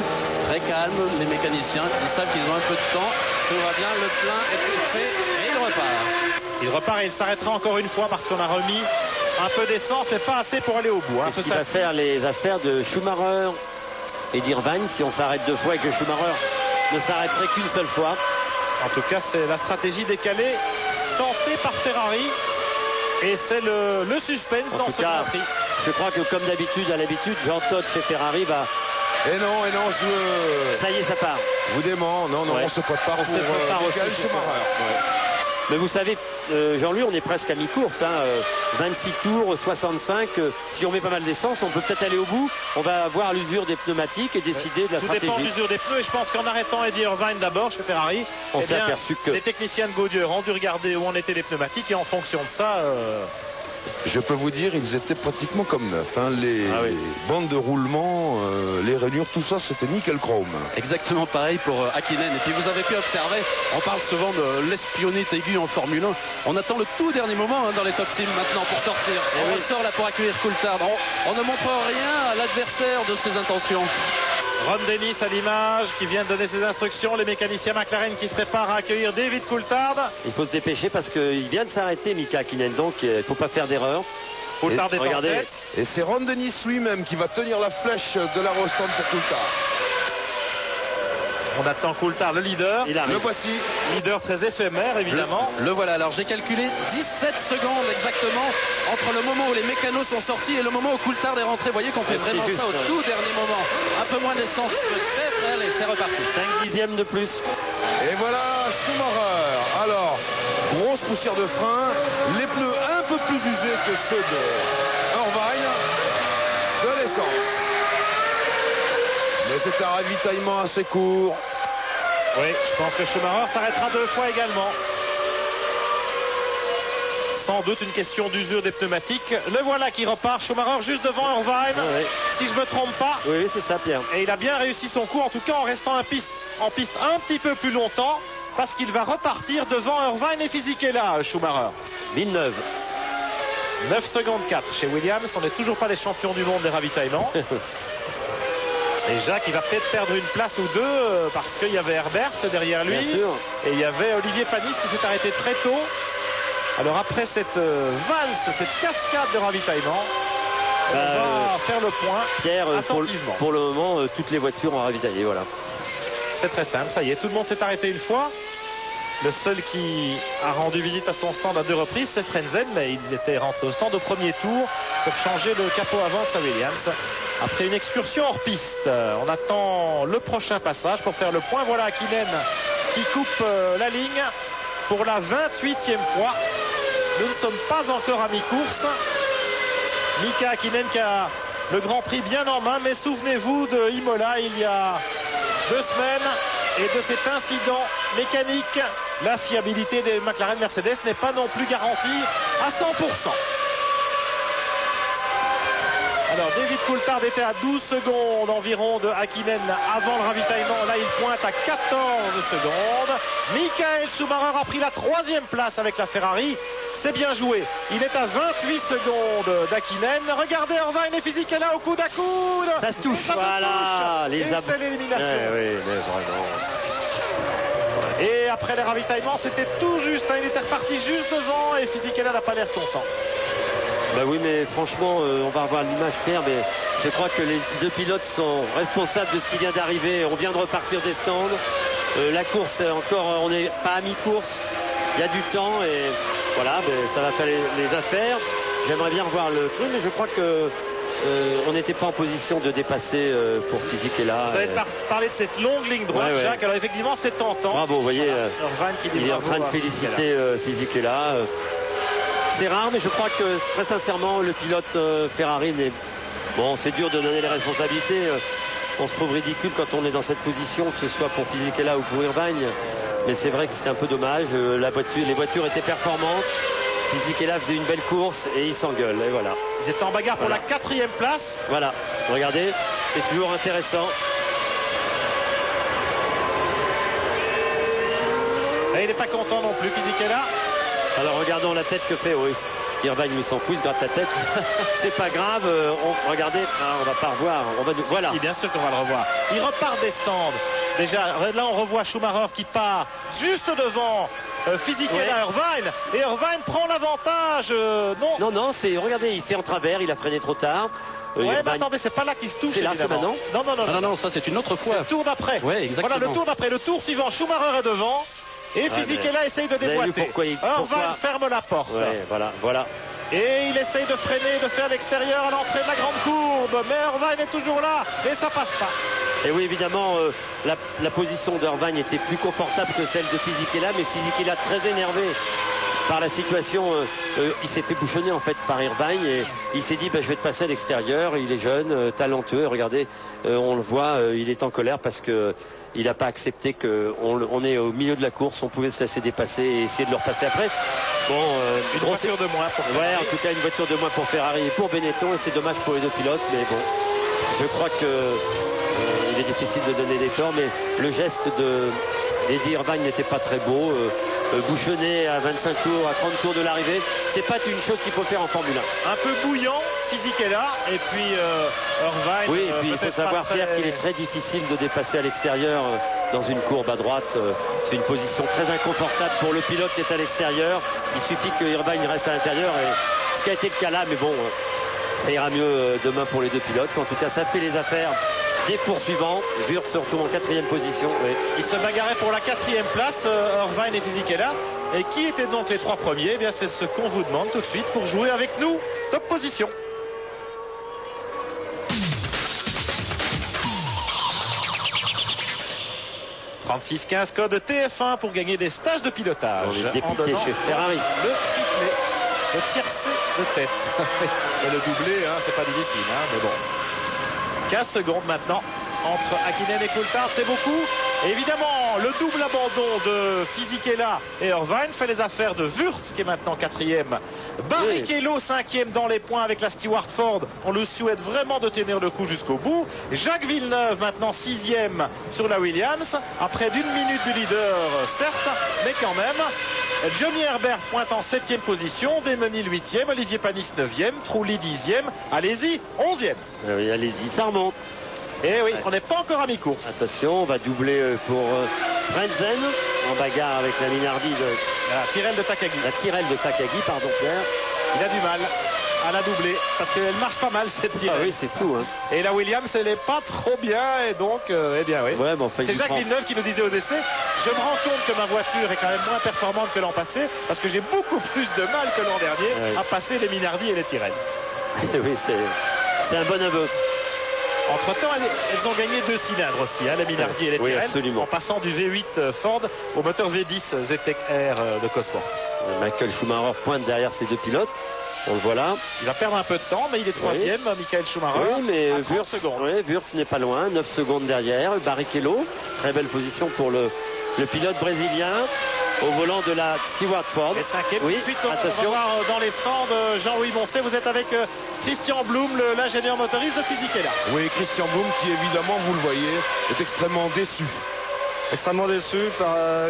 Très calme, les mécaniciens, ils savent qu'ils ont un peu de temps. Tout va bien, le plein est fait et il repart. Il repart et il s'arrêtera encore une fois parce qu'on a remis un peu d'essence, mais pas assez pour aller au bout. C'est ce qui va faire les affaires de Schumacher et d'Irvine si on s'arrête 2 fois et que Schumacher ne s'arrêterait qu'une seule fois. En tout cas, c'est la stratégie décalée tentée par Ferrari. Et c'est le suspense dans ce Grand Prix. Je crois que comme d'habitude, à l'habitude, Jean Todt chez Ferrari va... Et non, Ça y est, ça part. Je vous dément, non, Ouais. on se prépare pour Michael Schumacher. Mais vous savez, Jean-Louis, on est presque à mi-course. 26 tours, 65. Si on met pas mal d'essence, on peut peut-être aller au bout. On va avoir l'usure des pneumatiques et décider de la stratégie. Tout dépend de l'usure des pneus. Et je pense qu'en arrêtant Eddie Irvine d'abord chez Ferrari, on s'est aperçu que les techniciens de Goodyear ont dû regarder où en étaient les pneumatiques. Et en fonction de ça... Je peux vous dire, ils étaient pratiquement comme neufs. Les bandes de roulement, les rainures, tout ça, c'était nickel chrome. Exactement pareil pour Häkkinen. Et puis vous avez pu observer, on parle souvent de l'espionnette aiguë en Formule 1. On attend le tout dernier moment dans les top teams maintenant pour sortir. On ressort là pour accueillir Coulthard. On ne montre rien à l'adversaire de ses intentions. Ron Dennis à l'image qui vient de donner ses instructions. Les mécaniciens McLaren qui se préparent à accueillir David Coulthard. Il faut se dépêcher parce qu'il vient de s'arrêter, Mika Häkkinen, donc il ne faut pas faire d'erreur. Coulthard est en tête. Et c'est Ron Dennis lui-même qui va tenir la flèche de la Rostand pour Coulthard. On attend Coulthard, le leader. Le voici. Leader très éphémère, évidemment. Le voilà. Alors j'ai calculé 17 secondes exactement entre le moment où les mécanos sont sortis et le moment où Coulthard est rentré. Vous voyez qu'on fait vraiment ça au tout dernier moment. Un peu moins d'essence peut-être. Allez, c'est reparti. 5 dixièmes de plus. Et voilà Schumacher. Alors, grosse poussière de frein. Les pneus un peu plus usés que ceux de Irvine. De l'essence. Mais c'est un ravitaillement assez court. Oui, je pense que Schumacher s'arrêtera 2 fois également. Sans doute une question d'usure des pneumatiques. Le voilà qui repart. Schumacher juste devant Irvine. Si je ne me trompe pas. Oui, c'est ça, Pierre. Et il a bien réussi son coup, en tout cas en restant en piste un petit peu plus longtemps. Parce qu'il va repartir devant Irvine et Fisichella, Schumacher. Villeneuve. 9 secondes 4 chez Williams. On n'est toujours pas les champions du monde des ravitaillements. Et Jacques, il va peut-être perdre une place ou 2 parce qu'il y avait Herbert derrière lui. Bien sûr. Et il y avait Olivier Panis qui s'est arrêté très tôt. Alors après cette valse, cette cascade de ravitaillement, on va faire le point. Pierre, attentivement. Pour le moment, toutes les voitures ont ravitaillé, voilà. C'est très simple, ça y est, tout le monde s'est arrêté une fois. Le seul qui a rendu visite à son stand à 2 reprises, c'est Frenzen, mais il était rentré au stand au premier tour pour changer le capot avant de sa Williams. Après une excursion hors piste, on attend le prochain passage pour faire le point. Voilà Häkkinen qui coupe la ligne pour la 28e fois. Nous ne sommes pas encore à mi-course. Mika Häkkinen qui a le Grand Prix bien en main, mais souvenez-vous de Imola il y a 2 semaines et de cet incident mécanique. La fiabilité des McLaren Mercedes n'est pas non plus garantie à 100%. Alors David Coulthard était à 12 secondes environ de Häkkinen avant le ravitaillement. Là il pointe à 14 secondes. Michael Schumacher a pris la 3e place avec la Ferrari. C'est bien joué. Il est à 28 secondes d'Häkkinen. Regardez Irvine et Fisichella au coude à coude. Ça se touche, voilà. Et c'est l'élimination. Oui, mais vraiment. Et après les ravitaillements, c'était tout juste. Il était reparti juste devant et Fisichella n'a pas l'air content. Bah oui, mais franchement, on va revoir l'image, Pierre, mais je crois que les 2 pilotes sont responsables de ce qui vient d'arriver. On vient de repartir des stands. La course, encore, on n'est pas à mi-course. Il y a du temps et voilà, ça va faire les affaires. J'aimerais bien revoir le truc, mais je crois que on n'était pas en position de dépasser pour Fisichella. Vous avez parlé de cette longue ligne droite, ouais. Jacques. Alors effectivement, c'est tentant. Bravo, vous voyez, Irvine qui dit il est en bravo train de à féliciter Fisichella. C'est rare, mais je crois que très sincèrement, le pilote Ferrari n'est... Bon, c'est dur de donner les responsabilités. On se trouve ridicule quand on est dans cette position, que ce soit pour Fisichella ou pour Irvine. Mais c'est vrai que c'est un peu dommage. Les voitures étaient performantes. Fisichella faisait une belle course et il s'engueule. Et voilà. Ils étaient en bagarre pour la 4e place. Voilà. Regardez, c'est toujours intéressant. Et il n'est pas content non plus, Fisichella. Alors regardons la tête que fait, oui. Irvine lui s'en fout, il se gratte la tête. C'est pas grave, regardez, on va pas revoir. Voilà. Si, bien sûr qu'on va le revoir. Il repart des stands. Déjà, là on revoit Schumacher qui part juste devant Fisichella, Irvine. Et Irvine prend l'avantage. Non, regardez, il fait en travers, il a freiné trop tard. Mais attendez, c'est pas là qu'il se touche. C'est là, c'est maintenant. Non, ça c'est une autre fois. C'est le tour d'après. Ouais, exactement. Voilà, le tour d'après. Le tour suivant, Schumacher est devant. Et Fisichella essaye de déboîter. Irvine ferme la porte. Ouais, voilà. Et il essaye de freiner, de faire l'extérieur à l'entrée de la grande courbe. Mais Irvine est toujours là. Et ça passe pas. Et oui, évidemment, la position d'Irvine était plus confortable que celle de Fisichella. Mais Fisichella, très énervé par la situation, il s'est fait bouchonner en fait par Irvine. Et il s'est dit, je vais te passer à l'extérieur. Il est jeune, talentueux. Regardez, on le voit, il est en colère parce que il n'a pas accepté qu'on est au milieu de la course, on pouvait se laisser dépasser et essayer de le repasser après. Bon, une voiture de moins pour Ferrari. Ouais, en tout cas une voiture de moins pour Ferrari et pour Benetton, et c'est dommage pour les deux pilotes, mais bon, je crois que il est difficile de donner des torts, mais le geste d'Eddie Irvine n'était pas très beau. Bouchonner à 25 tours, à 30 tours de l'arrivée, c'est pas une chose qu'il faut faire en Formule 1. Un peu bouillant, Fisichella, et puis Irvine. Oui, et puis il faut savoir, Pierre, qu'il est très difficile de dépasser à l'extérieur dans une courbe à droite. C'est une position très inconfortable pour le pilote qui est à l'extérieur. Il suffit que Irvine reste à l'intérieur, et ce qui a été le cas là, mais bon, ça ira mieux demain pour les deux pilotes. En tout cas, ça fait les affaires des poursuivants. Wurz se retrouve en 4e position. Oui. Il se bagarrait pour la 4e place, Irvine et Fisichella. Et qui étaient donc les 3 premiers? Eh bien, c'est ce qu'on vous demande tout de suite pour jouer avec nous. Top position. « 36-15 code TF1 pour gagner des stages de pilotage. On est dépité chez Ferrari. Le triplé, le tiercé de tête. Et le doublé, c'est pas difficile, mais bon. 15 secondes maintenant entre Hakkinen et Coulthard, c'est beaucoup. Et évidemment, le double abandon de Fisichella et Irvine fait les affaires de Wurz, qui est maintenant 4e. Barrichello 5e dans les points avec la Stewart Ford. On le souhaite vraiment de tenir le coup jusqu'au bout. Jacques Villeneuve maintenant 6e sur la Williams, après d'une minute du leader, certes, mais quand même. Johnny Herbert pointe en 7e position, Desmenil 8e, Olivier Panis 9e, Trulli 10e, allez-y, 11e. Oui, allez-y, ça remonte. Et oui, on n'est pas encore à mi-course. Attention, on va doubler pour Frentzen en bagarre avec la Minardi la Tyrrell de Takagi. La Tyrrell de Takagi, pardon Pierre. Il a du mal à la doubler parce qu'elle marche pas mal cette Tyrrell. Ah oui, c'est fou. Et la Williams, elle est pas trop bien et donc, eh bien oui. Ouais, enfin, c'est Jacques Villeneuve qui nous disait aux essais, je me rends compte que ma voiture est quand même moins performante que l'an passé parce que j'ai beaucoup plus de mal que l'an dernier à passer les Minardi et les Tyrrell. Oui, c'est un bon aveu. Entre-temps, elles ont gagné 2 cylindres aussi, les Minardi et les Tyrrell, en passant du V8 Ford au moteur V10 Zetec R de Cosworth. Michael Schumacher pointe derrière ces deux pilotes. On le voit là. Il va perdre un peu de temps, mais il est 3e, Michael Schumacher. Oui, mais Wurz n'est pas loin, 9 secondes derrière. Barrichello, très belle position pour le pilote brésilien au volant de la Stewart Ford. Et 5e, oui, ensuite, on va voir dans les stands Jean-Louis Moncet. Vous êtes avec Christian Blum, l'ingénieur motoriste de Fisichella. Oui, Christian Blum qui évidemment, vous le voyez, est extrêmement déçu. Extrêmement déçu,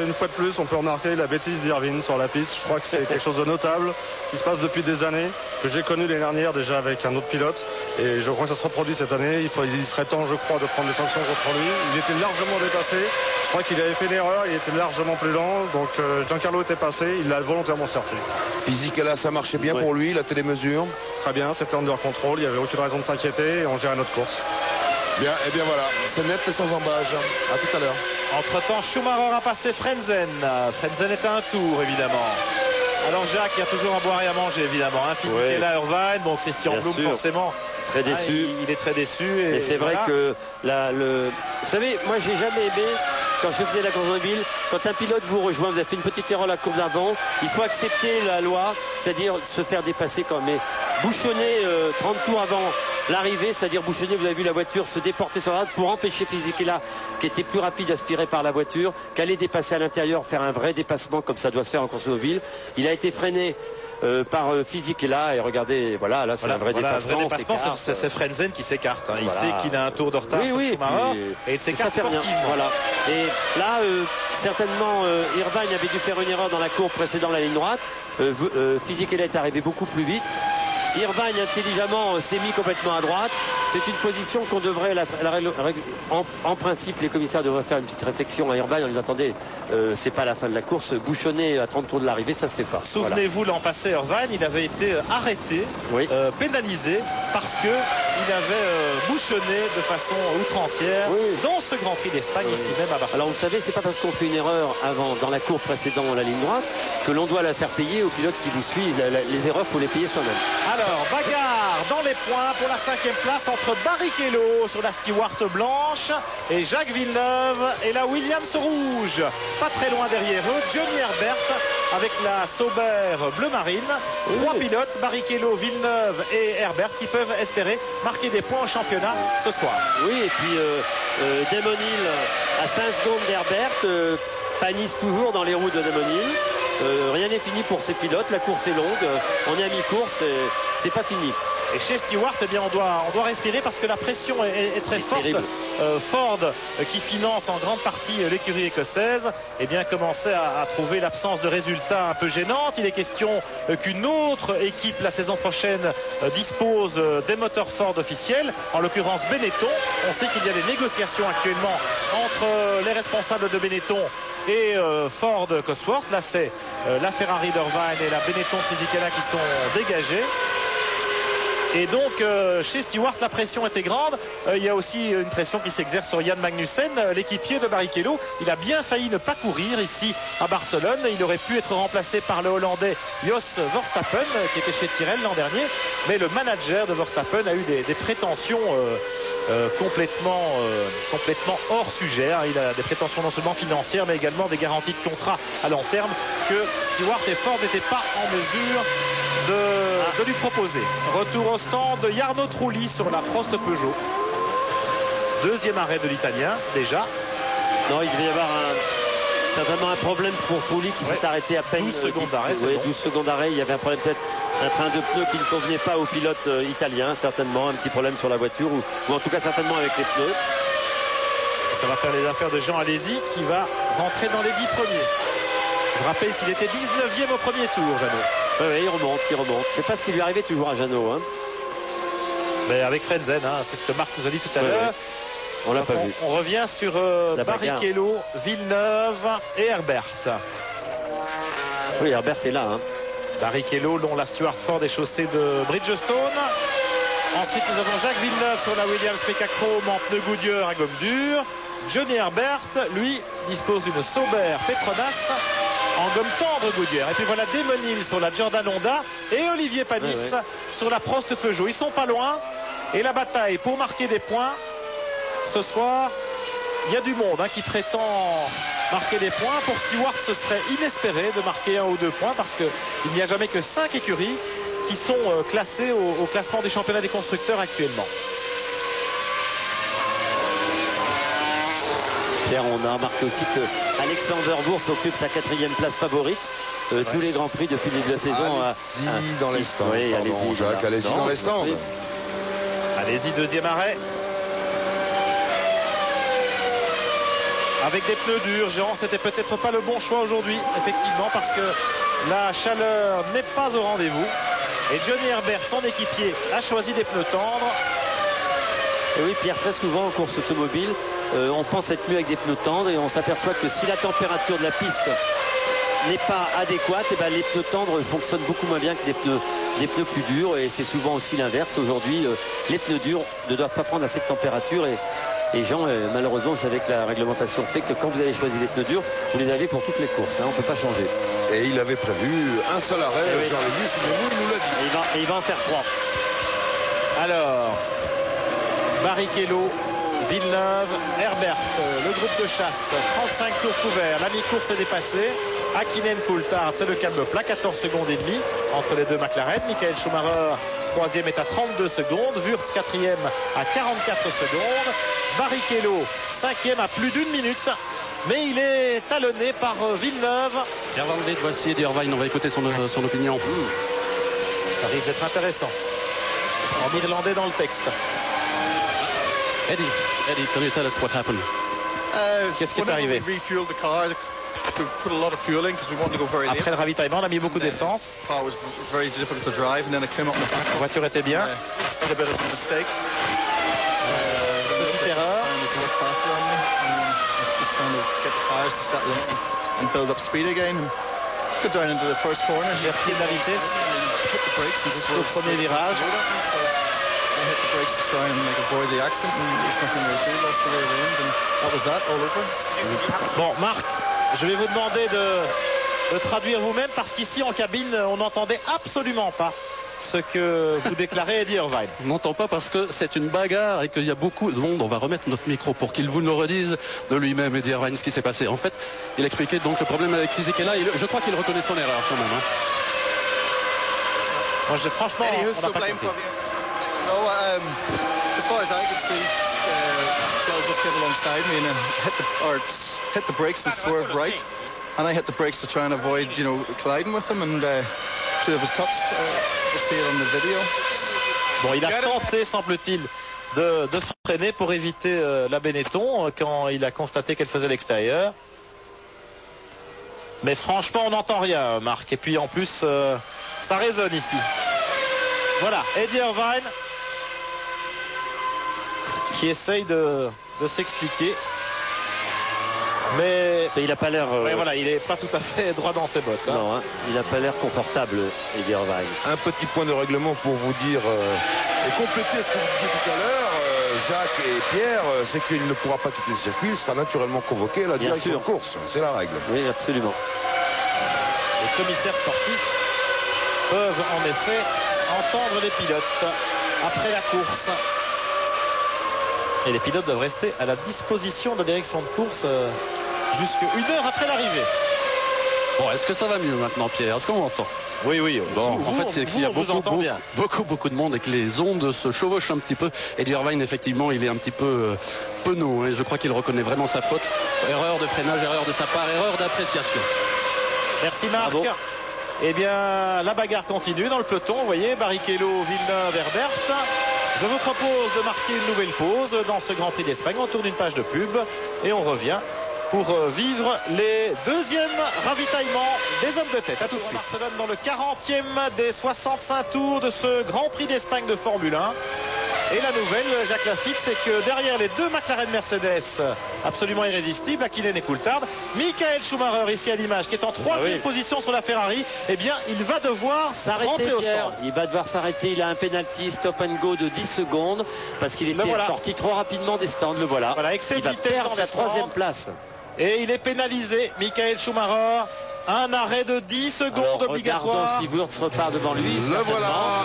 une fois de plus, on peut remarquer la bêtise d'Irvine sur la piste. Je crois que c'est quelque chose de notable qui se passe depuis des années, que j'ai connu l'année dernière déjà avec un autre pilote. Et je crois que ça se reproduit cette année. Il serait temps, je crois, de prendre des sanctions contre lui. Il était largement dépassé. Je crois qu'il avait fait une erreur, il était largement plus lent. Donc Giancarlo était passé, il l'a volontairement sorti. Physichella, ça marchait bien pour lui, la télémesure. Très bien, c'était under control, il n'y avait aucune raison de s'inquiéter et on gérait notre course. Bien, et bien voilà, c'est net et sans embâche. À tout à l'heure. Entre-temps, Schumacher a passé Frentzen. Frentzen est à un tour, évidemment. Alors Jacques, il y a toujours à boire et à manger évidemment. Hein. Fisichella, Irvine, bon Christian Blum forcément. Très déçu. Il est très déçu. Et c'est vrai que vous savez, moi j'ai jamais aimé, quand je faisais la course automobile, quand un pilote vous rejoint, vous avez fait une petite erreur à la course d'avant, il faut accepter la loi, c'est-à-dire se faire dépasser quand même. Mais bouchonner 30 tours avant l'arrivée, c'est-à-dire bouchonner, vous avez vu la voiture se déporter sur la route pour empêcher Fisichella, qui était plus rapide aspiré par la voiture, qu'aller dépasser à l'intérieur, faire un vrai dépassement comme ça doit se faire en course automobile. Il a été freiné par Fisichella et regardez, voilà, là c'est un vrai dépassement. C'est Frentzen qui s'écarte. Hein. Il sait qu'il a un tour de retard sur Schumacher et il s'écarte sportivement. Voilà. Et là, certainement, Irvine avait dû faire une erreur dans la courbe précédant la ligne droite. Fisichella est arrivé beaucoup plus vite. Irvine intelligemment s'est mis complètement à droite. C'est une position qu'on devrait, en principe, les commissaires devraient faire une petite réflexion à Irvine en lui disant attendez, c'est pas la fin de la course, bouchonner à 30 tours de l'arrivée, ça se fait pas. Souvenez-vous, l'an passé, Irvine, il avait été arrêté, pénalisé, parce que il avait bouchonné de façon outrancière dans ce Grand Prix d'Espagne, ici même à Barcelone. Alors vous savez, c'est pas parce qu'on fait une erreur avant, dans la courbe précédant la ligne droite, que l'on doit la faire payer au pilote qui vous suit. Les erreurs, faut les payer soi-même. Alors, bagarre dans les points pour la 5e place entre Barrichello sur la Stewart blanche et Jacques Villeneuve et la Williams rouge. Pas très loin derrière eux, Johnny Herbert avec la Sauber bleu marine. 3 pilotes, Barrichello, Villeneuve et Herbert, qui peuvent espérer marquer des points au championnat ce soir. Oui, et puis Damon Hill à 5 secondes d'Herbert, panisse toujours dans les roues de Damon Hill. Rien n'est fini pour ces pilotes, la course est longue, on est à mi-course, c'est pas fini. Et chez Stewart, eh bien, on doit respirer parce que la pression est très forte. Ford, qui finance en grande partie l'écurie écossaise, eh bien, commençait à trouver l'absence de résultats un peu gênante. Il est question qu'une autre équipe la saison prochaine dispose des moteurs Ford officiels, en l'occurrence Benetton. On sait qu'il y a des négociations actuellement entre les responsables de Benetton et Ford Cosworth. Là, c'est la Ferrari d'Irvine et la Benetton Fisichella qui sont dégagées. Et donc chez Stewart, la pression était grande. Il y a aussi une pression qui s'exerce sur Jan Magnussen, l'équipier de Barrichello. Il a bien failli ne pas courir ici à Barcelone. Il aurait pu être remplacé par le Hollandais Jos Verstappen, qui était chez Tyrrell l'an dernier. Mais le manager de Verstappen a eu des prétentions complètement hors sujet. Hein. Il a des prétentions non seulement financières, mais également des garanties de contrat à long terme que Stewart et Ford n'étaient pas en mesure de lui proposer. Retour au stand de Jarno Trulli sur la Prost Peugeot. Deuxième arrêt de l'Italien déjà. Non, il devait y avoir certainement un problème pour Trulli qui s'est arrêté à peine 12 secondes d'arrêt. 12 secondes d'arrêt. Il y avait un problème, peut-être un train de pneus qui ne convenait pas au pilote italien, certainement un petit problème sur la voiture ou en tout cas certainement avec les pneus. Ça va faire les affaires de Jean Alesi qui va rentrer dans les 10 premiers. Je rappelle qu'il était 19e au premier tour, Jeannot. Oui, il remonte. Je ne sais pas ce qui lui arrivait toujours à Jeannot. Hein. Mais avec Frentzen, hein, c'est ce que Marc nous a dit tout à l'heure. On l'a pas vu. On revient sur Barrichello, Villeneuve et Herbert. Oui, Herbert est là. Hein. Barrichello, dont la Stewart Ford est chaussée de Bridgestone. Ensuite, nous avons Jacques Villeneuve sur la Williams Mecachrome en pneu Goodyear à gomme dure. Johnny Herbert, lui, dispose d'une Sauber Petronas en gomme tendre Goodyear. Et puis voilà Damon Hill sur la Jordan Honda et Olivier Panis sur la Prost Peugeot. Ils sont pas loin. Et la bataille pour marquer des points ce soir, il y a du monde qui prétend marquer des points. Pour Stewart, ce serait inespéré de marquer 1 ou 2 points parce qu'il n'y a jamais que 5 écuries qui sont classées au classement des championnats des constructeurs actuellement. On a remarqué aussi que Alexander Wurz occupe sa 4e place favorite. Tous les grands prix depuis le début de la saison. Allez-y dans les stands. Oui, allez-y, Jacques, allez-y dans les stands. Allez-y, deuxième arrêt. Avec des pneus durs, Jean, c'était peut-être pas le bon choix aujourd'hui, effectivement, parce que la chaleur n'est pas au rendez-vous. Et Johnny Herbert, son équipier, a choisi des pneus tendres. Et oui, Pierre, très souvent en course automobile, on pense être mieux avec des pneus tendres et on s'aperçoit que si la température de la piste n'est pas adéquate, et ben les pneus tendres fonctionnent beaucoup moins bien que des pneus plus durs, et c'est souvent aussi l'inverse. Aujourd'hui, les pneus durs ne doivent pas prendre à cette température et Et Jean, malheureusement, vous savez que la réglementation fait que quand vous avez choisi les pneus durs, vous les avez pour toutes les courses. Hein, on ne peut pas changer. Et il avait prévu un seul arrêt, Jean-Lévis, mais il nous l'a dit. Et il va en faire 3. Alors, Barrichello, Villeneuve, Herbert, le groupe de chasse, 35 tours couverts, la mi-course est dépassée. Hakkinen, Coulthard, c'est le calme plat, 14 secondes et demie entre les deux McLaren. Michael Schumacher, 3e, est à 32 secondes. Wurz, 4e, à 44 secondes. Barrichello, 5e, à plus d'1 minute. Mais il est talonné par Villeneuve. Pierre Van Vliet, voici Eddie Irvine, on va écouter son opinion. Ça risque d'être intéressant. En irlandais dans le texte. Eddie, can you tell us what happened? Qu'est-ce qui est arrivé? Après le ravitaillement, on a mis beaucoup d'essence. La voiture était bien. Petite erreur. J'ai repris de la vitesse au premier virage. Bon, Marc, je vais vous demander de traduire vous-même parce qu'ici en cabine, on n'entendait absolument pas ce que vous déclarez, Eddie Irvine. On n'entend pas parce que c'est une bagarre et qu'il y a beaucoup de monde. On va remettre notre micro pour qu'il vous le redise de lui-même, Eddie Irvine, ce qui s'est passé. En fait, il expliquait donc le problème avec Fisichella. Je crois qu'il reconnaît son erreur quand même. Hein. Moi, franchement, on n'a pas compris. No, as far as I could see, Shell just get alongside me and hit the brakes and swerved right, and I hit the brakes to try and avoid, colliding with him, and two of us touched. We'll see it on the video. Bon, il a tenté, semble-t-il, de freiner pour éviter la Benetton quand il a constaté qu'elle faisait l'extérieur. Mais franchement, on n'entend rien, Marc. Et puis en plus, ça résonne ici. Voilà, Eddie Irvine qui essaye de s'expliquer. Mais il n'a pas l'air. Voilà, il n'est pas tout à fait droit dans ses bottes. Hein. Non, hein, il n'a pas l'air confortable, Eddie Irvine. Un petit point de règlement pour vous dire et compléter ce que vous disiez tout à l'heure, Jacques et Pierre, c'est qu'il ne pourra pas quitter le circuit, il sera naturellement convoqué à la direction de course. C'est la règle. Oui, absolument. Les commissaires sportifs peuvent en effet entendre les pilotes après la course. Et les pilotes doivent rester à la disposition de la direction de course jusqu'à 1 heure après l'arrivée. Bon, est-ce que ça va mieux maintenant, Pierre? Est-ce qu'on m'entend? Oui. Bon, en fait, c'est qu'il y a beaucoup de monde et que les ondes se chevauchent un petit peu. Eddie Irvine, effectivement, il est un petit peu penaud. Et je crois qu'il reconnaît vraiment sa faute. Erreur de freinage, erreur de sa part, erreur d'appréciation. Merci Marc. Bravo. Eh bien, la bagarre continue dans le peloton. Vous voyez, Barrichello, Villeneuve, Herbert. Je vous propose de marquer une nouvelle pause dans ce Grand Prix d'Espagne. On tourne une page de pub et on revient pour vivre les deuxièmes ravitaillements des hommes de tête. À tout de suite. Barcelone dans le 40e des 65 tours de ce Grand Prix d'Espagne de Formule 1. Et la nouvelle, Jacques Lafitte, c'est que derrière les deux McLaren Mercedes absolument irrésistibles, Hakkinen et Coulthard, Michael Schumacher ici à l'image qui est en 3e position sur la Ferrari, eh bien il va devoir rentrer au stand. Il va devoir s'arrêter, il a un penalty stop and go de 10 secondes parce qu'il était sorti trop rapidement des stands, le voilà. Excès il va perdre sa 3e place. Et il est pénalisé, Michael Schumacher. Un arrêt de 10 secondes obligatoire. Regardons si Wurz repart devant lui. Le voilà.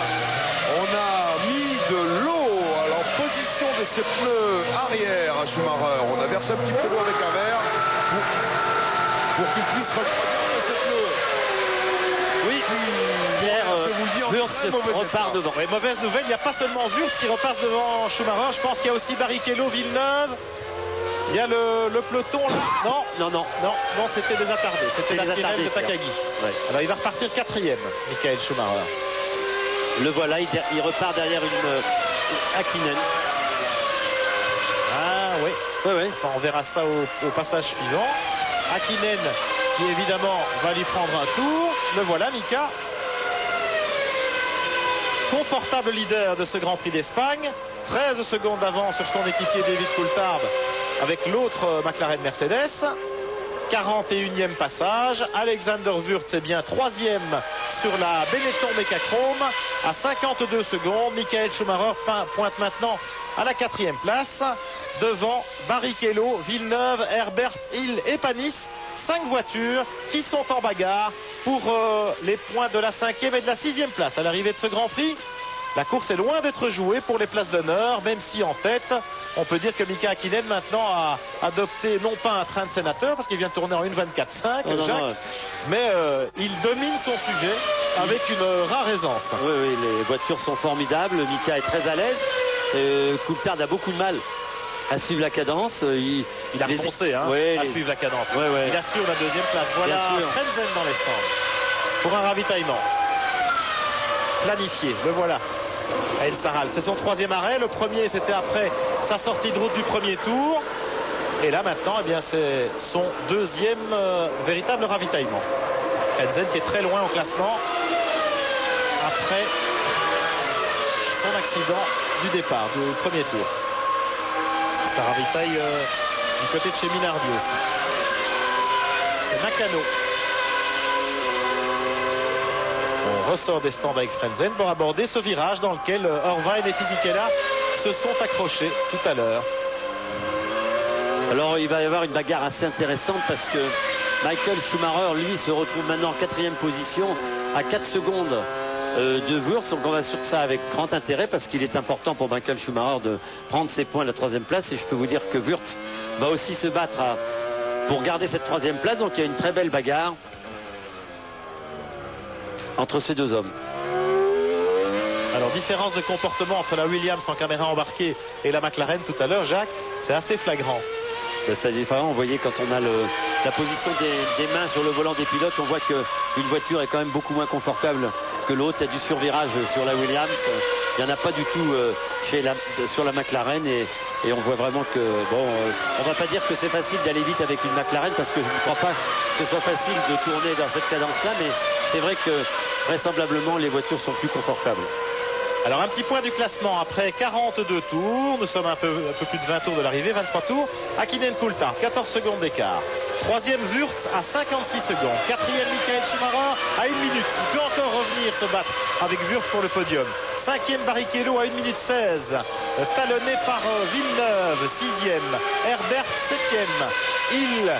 On a mis de l'eau en position de ses pneus arrière à Schumacher. On a versé un petit peu d'eau avec un verre pour qu'il puisse refroidir ses pneus. Oui, Pierre, Wurz repart devant. Et mauvaise nouvelle, il n'y a pas seulement Wurz qui repasse devant Schumacher. Je pense qu'il y a aussi Barrichello, Villeneuve. Il y a le peloton là. Non, c'était des attardés. C'était la sirène de Takagi. Ouais. Alors il va repartir 4e, Michael Schumacher. Le voilà, il repart derrière une Hakkinen. Ah oui. Enfin, on verra ça au passage suivant. Hakkinen qui évidemment va lui prendre un tour. Le voilà, Mika. Confortable leader de ce Grand Prix d'Espagne. 13 secondes d'avance sur son équipier David Coulthard avec l'autre McLaren Mercedes. 41e passage. Alexander Wurz est bien 3e sur la Benetton Mecachrome à 52 secondes. Michael Schumacher pointe maintenant à la 4e place. Devant Barrichello, Villeneuve, Herbert, Hill et Panis. 5 voitures qui sont en bagarre pour les points de la 5e et de la 6e place à l'arrivée de ce Grand Prix. La course est loin d'être jouée pour les places d'honneur, même si en tête, on peut dire que Mika Häkkinen maintenant a adopté non pas un train de sénateur, parce qu'il vient de tourner en 1.24.5, Jacques, mais il domine son sujet avec une rare aisance. Oui, oui, les voitures sont formidables, Mika est très à l'aise, Coulthard a beaucoup de mal à suivre la cadence. Il a foncé à suivre la cadence. Il assure la 2e place. Voilà Frentzen dans les stands pour un ravitaillement planifié. Le voilà. El Saral, c'est son 3e arrêt. Le premier, c'était après sa sortie de route du premier tour. Et là maintenant, eh bien, c'est son 2e véritable ravitaillement. Frentzen qui est très loin au classement après son accident du départ, du premier tour. Ça ravitaille du côté de chez Minardi aussi. C'est Nakano. On ressort des stands avec Frentzen pour aborder ce virage dans lequel Irvine et Fisichella se sont accrochés tout à l'heure. Alors il va y avoir une bagarre assez intéressante parce que Michael Schumacher, lui, se retrouve maintenant en 4e position à 4 secondes de Wurz. Donc on va sur ça avec grand intérêt parce qu'il est important pour Michael Schumacher de prendre ses points à la 3e place. Et je peux vous dire que Wurz va aussi se battre pour garder cette 3e place. Donc il y a une très belle bagarre entre ces deux hommes. Alors différence de comportement entre la Williams en caméra embarquée et la McLaren tout à l'heure, Jacques, c'est assez flagrant. C'est différent, vous voyez quand on a la position des mains sur le volant des pilotes, on voit qu'une voiture est quand même beaucoup moins confortable que l'autre. Il y a du survirage sur la Williams, il n'y en a pas du tout sur la McLaren et on voit vraiment que on va pas dire que c'est facile d'aller vite avec une McLaren parce que je ne crois pas que ce soit facile de tourner dans cette cadence-là, mais c'est vrai que vraisemblablement les voitures sont plus confortables. Alors un petit point du classement après 42 tours, nous sommes un peu plus de 20 tours de l'arrivée, 23 tours. Häkkinen Coulthard, 14 secondes d'écart. 3e Wurz à 56 secondes. 4e Michael Schumacher à 1 minute. Il peut encore revenir se battre avec Wurz pour le podium. 5e Barrichello à 1 minute 16. Talonné par Villeneuve. 6e Herbert. 7e Hill.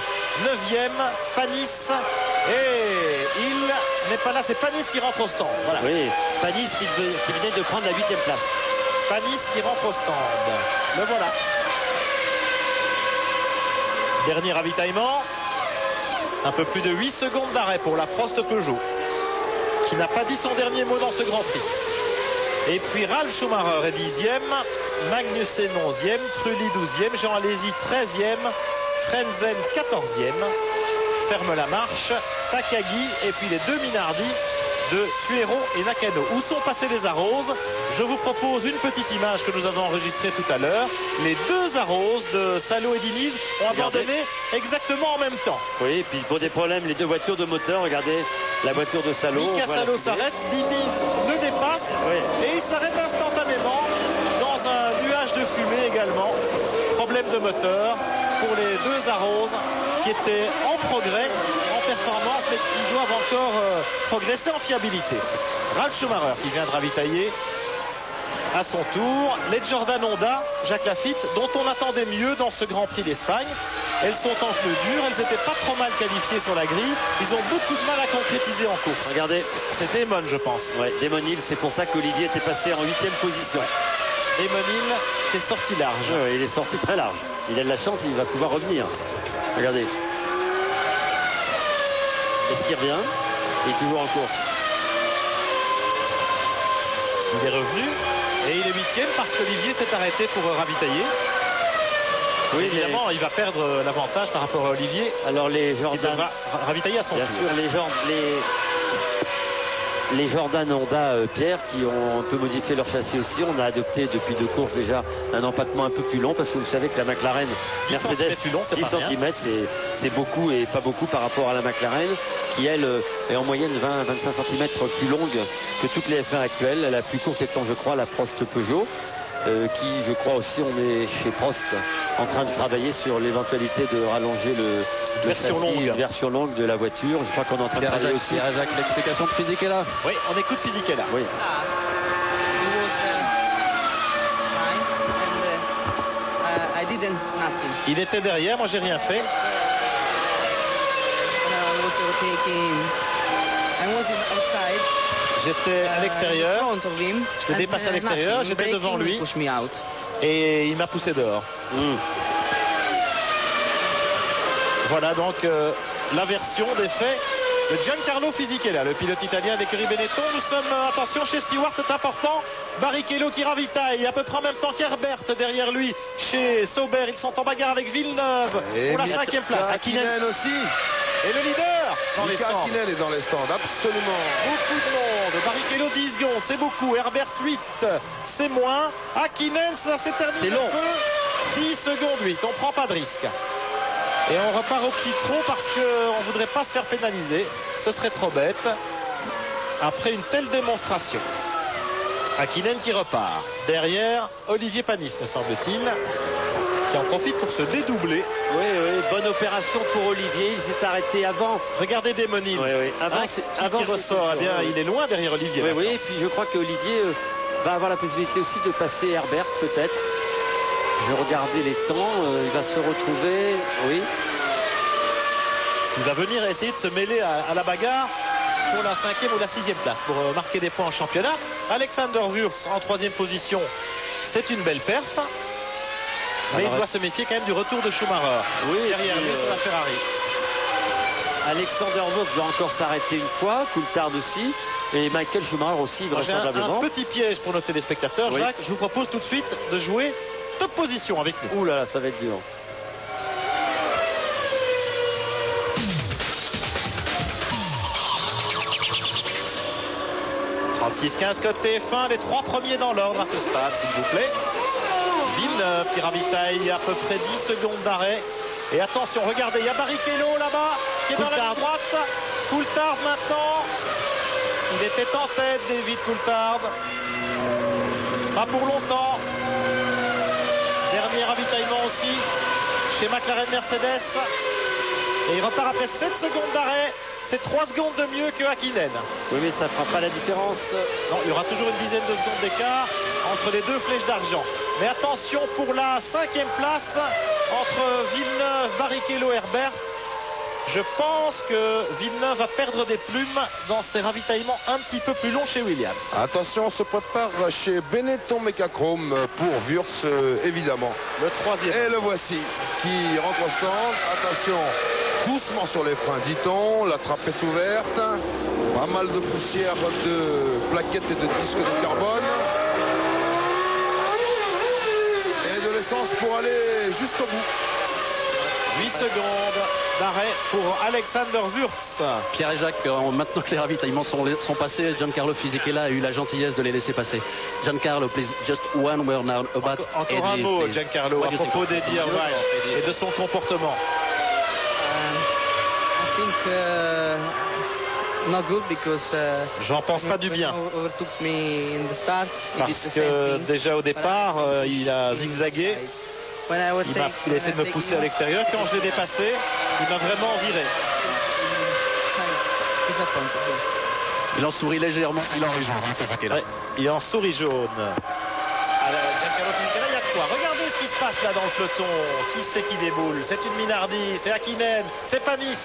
9e Panis. Et Hill n'est pas là, c'est Panis qui rentre au stand. Voilà. Oui, Panis qui venait de prendre la 8e place. Panis qui rentre au stand. Le voilà. Dernier ravitaillement. Un peu plus de 8 secondes d'arrêt pour la Prost Peugeot, qui n'a pas dit son dernier mot dans ce Grand Prix. Et puis Ralf Schumacher est 10e, Magnussen 11e, Trulli 12e, Jean Alesi 13e, Frentzen 14e. Ferme la marche, Takagi et puis les 2 Minardi de Cuero et Nakano. Où sont passés les Arrows? Je vous propose une petite image que nous avons enregistrée tout à l'heure. Les 2 Arrows de Salo et Diniz ont abandonné exactement en même temps. Oui, et puis pour des problèmes, les 2 voitures de moteur, regardez la voiture de Salo. Mika Salo s'arrête, Diniz le dépasse et il s'arrête instantanément dans un nuage de fumée également. Problème de moteur pour les 2 Arrows qui étaient en progrès, en performance, mais qui doivent encore progresser en fiabilité. Ralf Schumacher qui vient de ravitailler à son tour. Les Jordan Honda, Jacques Lafitte, dont on attendait mieux dans ce Grand Prix d'Espagne. Elles sont en feu dur, elles n'étaient pas trop mal qualifiées sur la grille. Ils ont beaucoup de mal à concrétiser en course. Regardez. C'est Damon, je pense. Ouais, Damon Hill, c'est pour ça qu'Olivier était passé en 8e position. Damon Hill est sorti large. Il est sorti très large. Il a de la chance, il va pouvoir revenir. Regardez. Est-ce qu'il revient? Il est toujours en course. Il est revenu et il est 8e parce qu'Olivier s'est arrêté pour ravitailler. Oui, évidemment, il va perdre l'avantage par rapport à Olivier. Alors les Jordan, il devra ravitailler à son tour. Bien sûr, les Jordan Honda, Pierre, qui ont un peu modifié leur châssis aussi. On a adopté depuis 2 courses déjà un empattement un peu plus long parce que vous savez que la McLaren 10 Mercedes plus long, 10 cm c'est beaucoup et pas beaucoup par rapport à la McLaren qui elle est en moyenne 20-25 cm plus longue que toutes les F1 actuelles. La plus courte étant je crois la Prost Peugeot. qui, je crois aussi, on est chez Prost en train de travailler sur l'éventualité de rallonger le version longue de la voiture. Je crois qu'on est en train de travailler aussi. Jacques, l'explication de Fisichella. Oui, on écoute Fisichella. Oui. Il était derrière, moi j'ai rien fait. J'étais à l'extérieur, je l'ai dépassé à l'extérieur, j'étais devant lui et il m'a poussé dehors. Voilà donc la version des faits de Giancarlo Fisichella, le pilote italien d'écurie Benetton. Nous sommes, attention, chez Stewart, c'est important. Barrichello qui ravitaille à peu près en même temps qu'Herbert derrière lui. Chez Sauber, ils sont en bagarre avec Villeneuve pour la 5e place. Hakkinen aussi. Et le leader dans les Mika stands. Hakkinen est dans les stands, absolument. Beaucoup de monde. Barrichello 10 secondes, c'est beaucoup. Herbert 8, c'est moins. Hakkinen, ça s'est terminé. C'est long. 10 secondes 8, on prend pas de risque. Et on repart au petit trot parce qu'on ne voudrait pas se faire pénaliser. Ce serait trop bête. Après une telle démonstration. Hakkinen qui repart. Derrière, Olivier Panis, me semble-t-il, qui en profite pour se dédoubler. Oui, bonne opération pour Olivier. Il s'est arrêté avant. Regardez Desmonil. Avant qui ressort. Eh bien, il est loin derrière Olivier. Oui, et puis je crois qu'Olivier va avoir la possibilité aussi de passer Herbert, peut-être. Je regardais les temps, il va se retrouver, oui. Il va venir essayer de se mêler à la bagarre pour la 5e ou la 6e place, pour marquer des points en championnat. Alexander Wurz en 3e position, c'est une belle perf. Mais il doit se méfier quand même du retour de Schumacher. Oui, derrière lui sur la Ferrari. Alexander Wurz doit encore s'arrêter une fois, Coulthard aussi. Et Michael Schumacher aussi, vraisemblablement. Un petit piège pour nos téléspectateurs, oui. Jacques. Je vous propose tout de suite de jouer top position avec nous. Ouh là là, ça va être dur. « 36-15 côté fin, les 3 premiers dans l'ordre à ce stade, s'il vous plaît. Villeneuve qui ravitaille à peu près 10 secondes d'arrêt. Et attention, regardez, il y a Barrichello là-bas qui est dans la droite. Coulthard maintenant. Il était en tête, David Coulthard. Pas pour longtemps. Dernier ravitaillement aussi chez McLaren Mercedes. Et il repart après 7 secondes d'arrêt. C'est 3 secondes de mieux que Hakkinen. Oui, mais ça ne fera pas la différence. Non, il y aura toujours une dizaine de secondes d'écart entre les deux flèches d'argent. Mais attention pour la 5e place entre Villeneuve, Barrichello et Herbert. Je pense que Villeneuve va perdre des plumes dans ses ravitaillements un petit peu plus longs chez Williams. Attention, on se prépare chez Benetton Mecachrome pour Wurz, évidemment. Le 3e. Et le voici qui rentre au stand. Attention, doucement sur les freins, dit-on. La trappe est ouverte. Pas mal de poussière, de plaquettes et de disques de carbone. Et de l'essence pour aller jusqu'au bout. 8 secondes d'arrêt pour Alexander Wurz. Pierre et Jacques, maintenant que les ravitaillements sont passés, Giancarlo Fisichella a eu la gentillesse de les laisser passer. Giancarlo, please, just one word now about Encore un mot, Giancarlo, à propos d'Eddie Irvine et de son comportement. I think not good because j'en pense pas du bien. Overtook me in the start. Parce que déjà au départ, il a zigzagué. Il a essayé de me pousser à l'extérieur. Quand je l'ai dépassé, il m'a vraiment viré. Il en sourit légèrement. Il en rit jaune. Ouais, il en sourit jaune. Giancarlo Fisichella, il y a quoi? Regardez ce qui se passe là dans le peloton. Qui c'est qui déboule? C'est une Minardi, c'est Hakkinen, c'est Panis.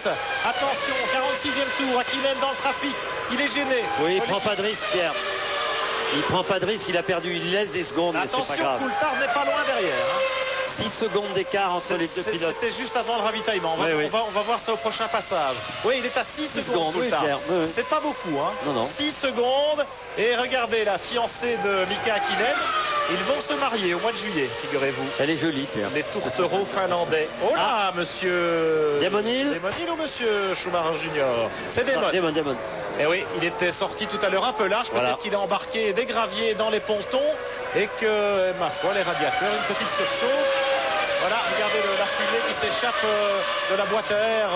Attention, 46e tour, Hakkinen dans le trafic. Il est gêné. Oui, il prend pas de risque, Pierre. Il prend pas de risque, il a perdu, il laisse des secondes, mais c'est pas attention, grave. Coulthard n'est pas loin derrière. 6 secondes d'écart entre les deux pilotes. C'était juste avant le ravitaillement. On va voir ça au prochain passage. Oui, il est à 6 secondes. Oui, c'est pas beaucoup. Hein. Non. 6 secondes. Et regardez la fiancée de Mika Hakkinen. Ils vont se marier au mois de juillet, figurez-vous. Elle est jolie, Pierre. Les tourtereaux finlandais. Oh là, monsieur Desmonil. Desmonil ou monsieur Schumacher Junior? C'est Desmond. Et oui, il était sorti tout à l'heure un peu large. Peut-être qu'il a embarqué des graviers dans les pontons et que, ma foi, les radiateurs, une petite surchauffe. Voilà, regardez la fumée qui s'échappe de la boîte à air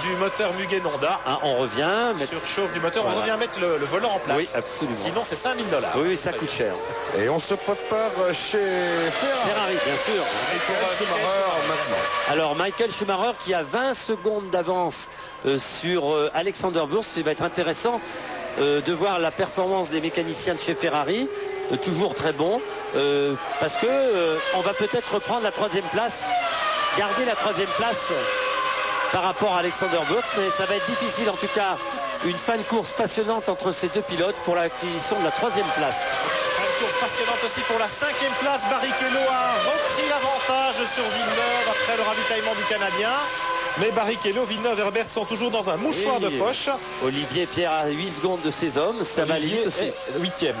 du moteur Mugen Honda. Hein, on revient. Surchauffe du moteur, voilà. On revient mettre le volant en place. Oui, absolument. Sinon, c'est 5 000 $. Oui, ça coûte cher. Et on se prépare chez Ferrari, bien sûr. Michael Schumacher maintenant. Alors, Michael Schumacher qui a 20 secondes d'avance sur Alexander Wurz. Il va être intéressant de voir la performance des mécaniciens de chez Ferrari. Toujours très bon. Parce que on va peut-être reprendre la 3e place. Garder la 3e place par rapport à Alexander Wurz, mais ça va être difficile en tout cas. Une fin de course passionnante entre ces deux pilotes pour l'acquisition de la 3e place. Une course passionnante aussi pour la 5e place. Barrichello a repris l'avantage sur Villeneuve après le ravitaillement du Canadien. Mais Barrichello, Villeneuve et Herbert sont toujours dans un mouchoir de poche. Olivier Pierre à 8 secondes de ses hommes, ça va aller vite aussi. 8e.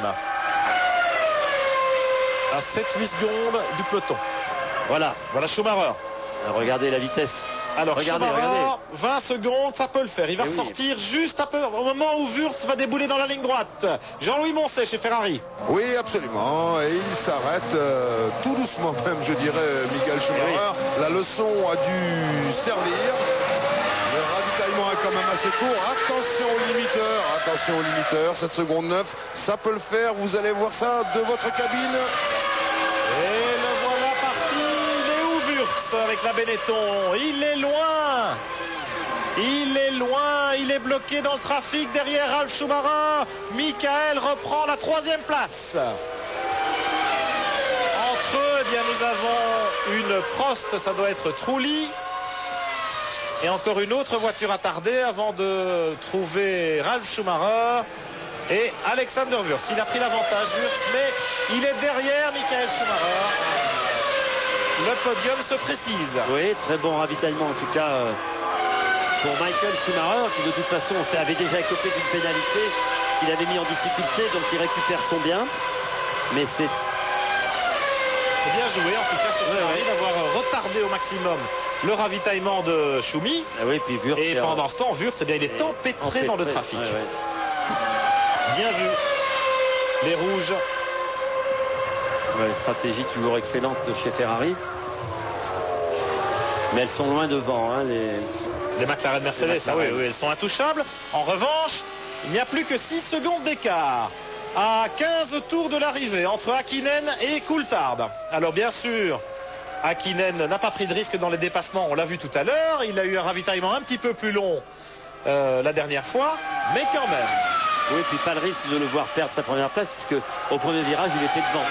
À 7-8 secondes du peloton. Voilà Schumacher. Regardez la vitesse. Alors, regardez. 20 secondes, ça peut le faire. Il va sortir juste au moment où Wurz va débouler dans la ligne droite. Jean-Louis Moncey chez Ferrari. Oui, absolument. Et il s'arrête tout doucement même, je dirais, Michael Schumacher. La leçon a dû servir. Le ravitaillement est quand même assez court. Attention au limiteur. 7 secondes 9. Ça peut le faire. Vous allez voir ça de votre cabine. Et le voilà parti. Il est où Wurz avec la Benetton? Il est loin. Il est bloqué dans le trafic derrière Ralf Schumacher. Michael reprend la 3e place. Entre eux, eh bien, nous avons une Prost, ça doit être Trulli. Et encore une autre voiture attardée avant de trouver Ralf Schumacher et Alexander Wurz. Il a pris l'avantage, Wurz, mais il est derrière Michael Schumacher. Le podium se précise. Oui, très bon ravitaillement en tout cas pour Michael Schumacher qui de toute façon avait déjà écopé d'une pénalité qu'il avait mis en difficulté, donc il récupère son bien. Mais c'est bien joué en tout cas sur Ferrari d'avoir retardé au maximum le ravitaillement de Schumi. Oui, puis Wurz, et pendant ce temps, Wurz, il est empêtré dans le trafic. Bien vu. Les rouges. Stratégie toujours excellente chez Ferrari. Mais elles sont loin devant. Hein, les McLaren Mercedes, oui, elles sont intouchables. En revanche, il n'y a plus que 6 secondes d'écart. À 15 tours de l'arrivée entre Häkkinen et Coulthard. Alors bien sûr, Häkkinen n'a pas pris de risque dans les dépassements, on l'a vu tout à l'heure. Il a eu un ravitaillement un petit peu plus long la dernière fois, mais quand même. Oui, puis pas le risque de le voir perdre sa première place, puisque au premier virage, il était devant.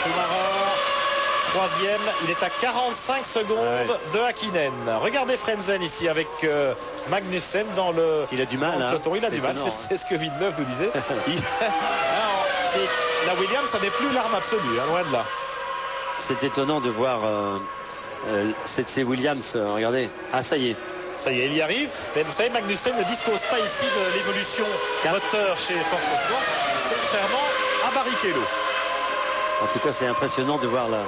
Schumacher, 3e, il est à 45 secondes de Häkkinen. Regardez Frenzen ici avec Magnussen dans le il a du mal, peloton. Il a du mal, c'est ce que Villeneuve nous disait. La Williams, ça n'est plus l'arme absolue, loin de là. C'est étonnant de voir ces Williams. Regardez, ça y est. Ça y est, il y arrive. Mais vous savez, Magnussen ne dispose pas ici de l'évolution moteur chez Force India, contrairement à Barrichello. En tout cas, c'est impressionnant de voir là.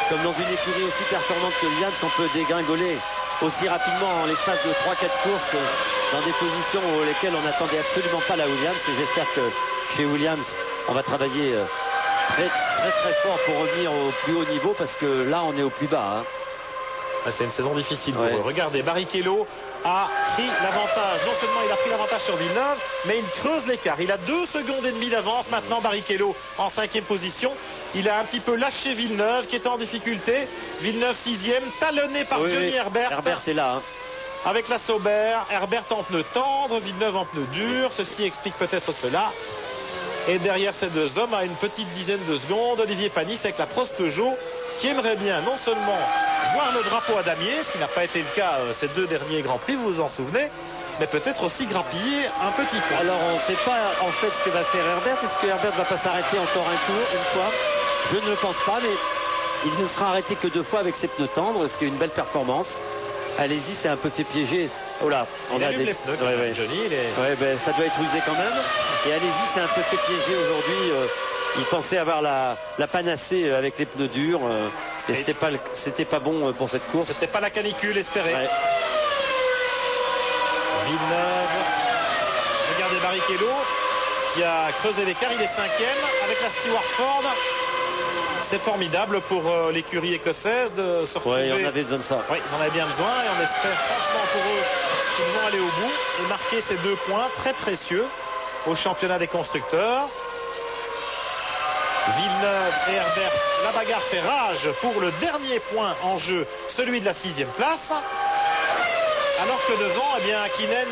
Comme dans une écurie aussi performante que Williams, on peut dégringoler aussi rapidement en l'espace de 3-4 courses dans des positions auxquelles on n'attendait absolument pas la Williams. Et j'espère que chez Williams, on va travailler très fort pour revenir au plus haut niveau, parce que là, on est au plus bas. C'est une saison difficile pour eux. Regardez, Barrichello a pris l'avantage. Non seulement il a pris l'avantage sur Villeneuve, mais il creuse l'écart. Il a 2 secondes et demie d'avance. Maintenant, Barrichello en 5e position. Il a un petit peu lâché Villeneuve qui était en difficulté. Villeneuve 6e, talonné par Johnny Herbert. Herbert est là. Avec la Sauber, Herbert en pneu tendre, Villeneuve en pneu dur. Ceci explique peut-être cela. Et derrière ces deux hommes, à une petite dizaine de secondes, Olivier Panis avec la Prost Peugeot, qui aimerait bien non seulement voir le drapeau à damier, ce qui n'a pas été le cas ces 2 derniers Grands Prix, vous vous en souvenez, mais peut-être aussi grappiller un petit peu. Alors on ne sait pas en fait ce que va faire Herbert. Est-ce que Herbert va pas s'arrêter encore un tour, une fois? Je ne le pense pas, mais il ne sera arrêté que 2 fois avec ses pneus tendres, ce qui est une belle performance. Allez-y, c'est un peu fait piéger. Oh là, on a des pneus, Johnny. Ça doit être usé quand même. Et allez-y, c'est un peu fait piéger aujourd'hui. Il pensait avoir la panacée avec les pneus durs. Et c'était pas bon pour cette course. C'était pas la canicule espérée. Villeneuve. Regardez Barrichello qui a creusé l'écart. Il est 5e avec la Stewart Ford. C'est formidable pour l'écurie écossaise de se retrouver. Oui, on avait besoin de ça. Oui, ils en avaient bien besoin et on espère franchement pour eux qu'ils vont aller au bout et marquer ces 2 points très précieux au championnat des constructeurs. Villeneuve et Herbert, la bagarre fait rage pour le dernier point en jeu, celui de la 6e place. Alors que devant, eh bien, Hakkinen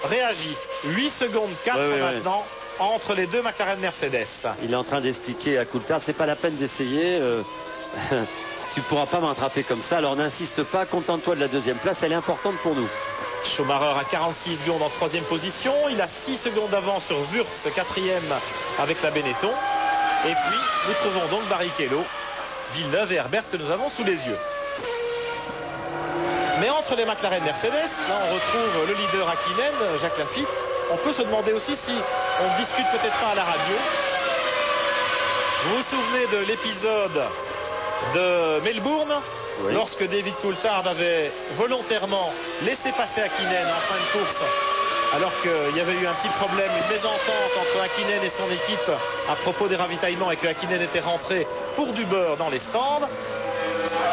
réagit. 8 secondes 4 maintenant entre les 2 McLaren Mercedes. Il est en train d'expliquer à Coulthard, c'est pas la peine d'essayer. Tu pourras pas me rattraper comme ça, alors n'insiste pas, contente-toi de la 2e place, elle est importante pour nous. Schumacher à 46 secondes en 3e position. Il a 6 secondes d'avance sur Wurth, 4e avec la Benetton. Et puis, nous trouvons donc Barrichello, Villeneuve et Herbert que nous avons sous les yeux. Mais entre les McLaren Mercedes, là on retrouve le leader Hakkinen, Jacques Laffite. On peut se demander aussi si on ne discute peut-être pas à la radio. Vous vous souvenez de l'épisode de Melbourne, lorsque David Coulthard avait volontairement laissé passer Hakkinen en fin de course, alors qu'il y avait eu un petit problème, une mésentente entre Hakkinen et son équipe à propos des ravitaillements et que Hakkinen était rentré pour du beurre dans les stands.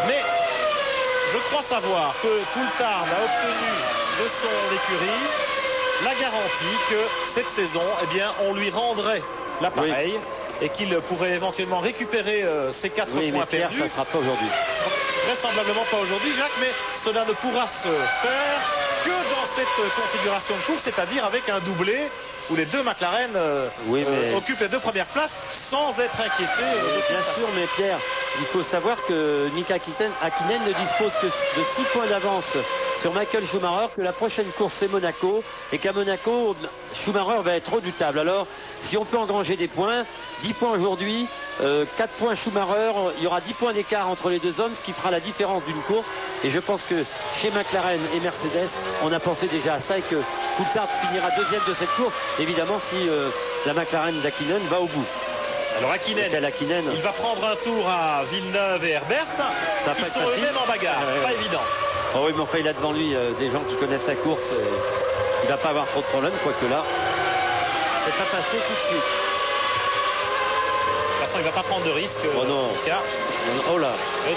Mais je crois savoir que Coulthard a obtenu de son écurie la garantie que cette saison, eh bien, on lui rendrait l'appareil et qu'il pourrait éventuellement récupérer ces 4 points perdus. Ça ne sera pas aujourd'hui. Vraisemblablement pas aujourd'hui, Jacques, mais cela ne pourra se faire que dans cette configuration de course, c'est-à-dire avec un doublé où les 2 McLaren occupent les 2 premières places sans être inquiétés. Bien sûr, mais Pierre, il faut savoir que Mika Hakkinen ne dispose que de 6 points d'avance sur Michael Schumacher, que la prochaine course c'est Monaco et qu'à Monaco Schumacher va être redoutable. Alors si on peut engranger des points, 10 points aujourd'hui, 4 points Schumacher, il y aura 10 points d'écart entre les 2 hommes, ce qui fera la différence d'une course. Et je pense que chez McLaren et Mercedes, on a pensé déjà à ça et que Coulthard finira 2e de cette course, évidemment si la McLaren d'Hakkinen va au bout. Alors Hakkinen, il va prendre un tour à Villeneuve et Herbert, qui sont eux-mêmes en bagarre, pas évident. Oh oui, mais enfin il a devant lui des gens qui connaissent la course, il va pas avoir trop de problèmes, quoique là, c'est pas passé tout de suite. De toute façon, il va pas prendre de risque. Oh non. Oh là.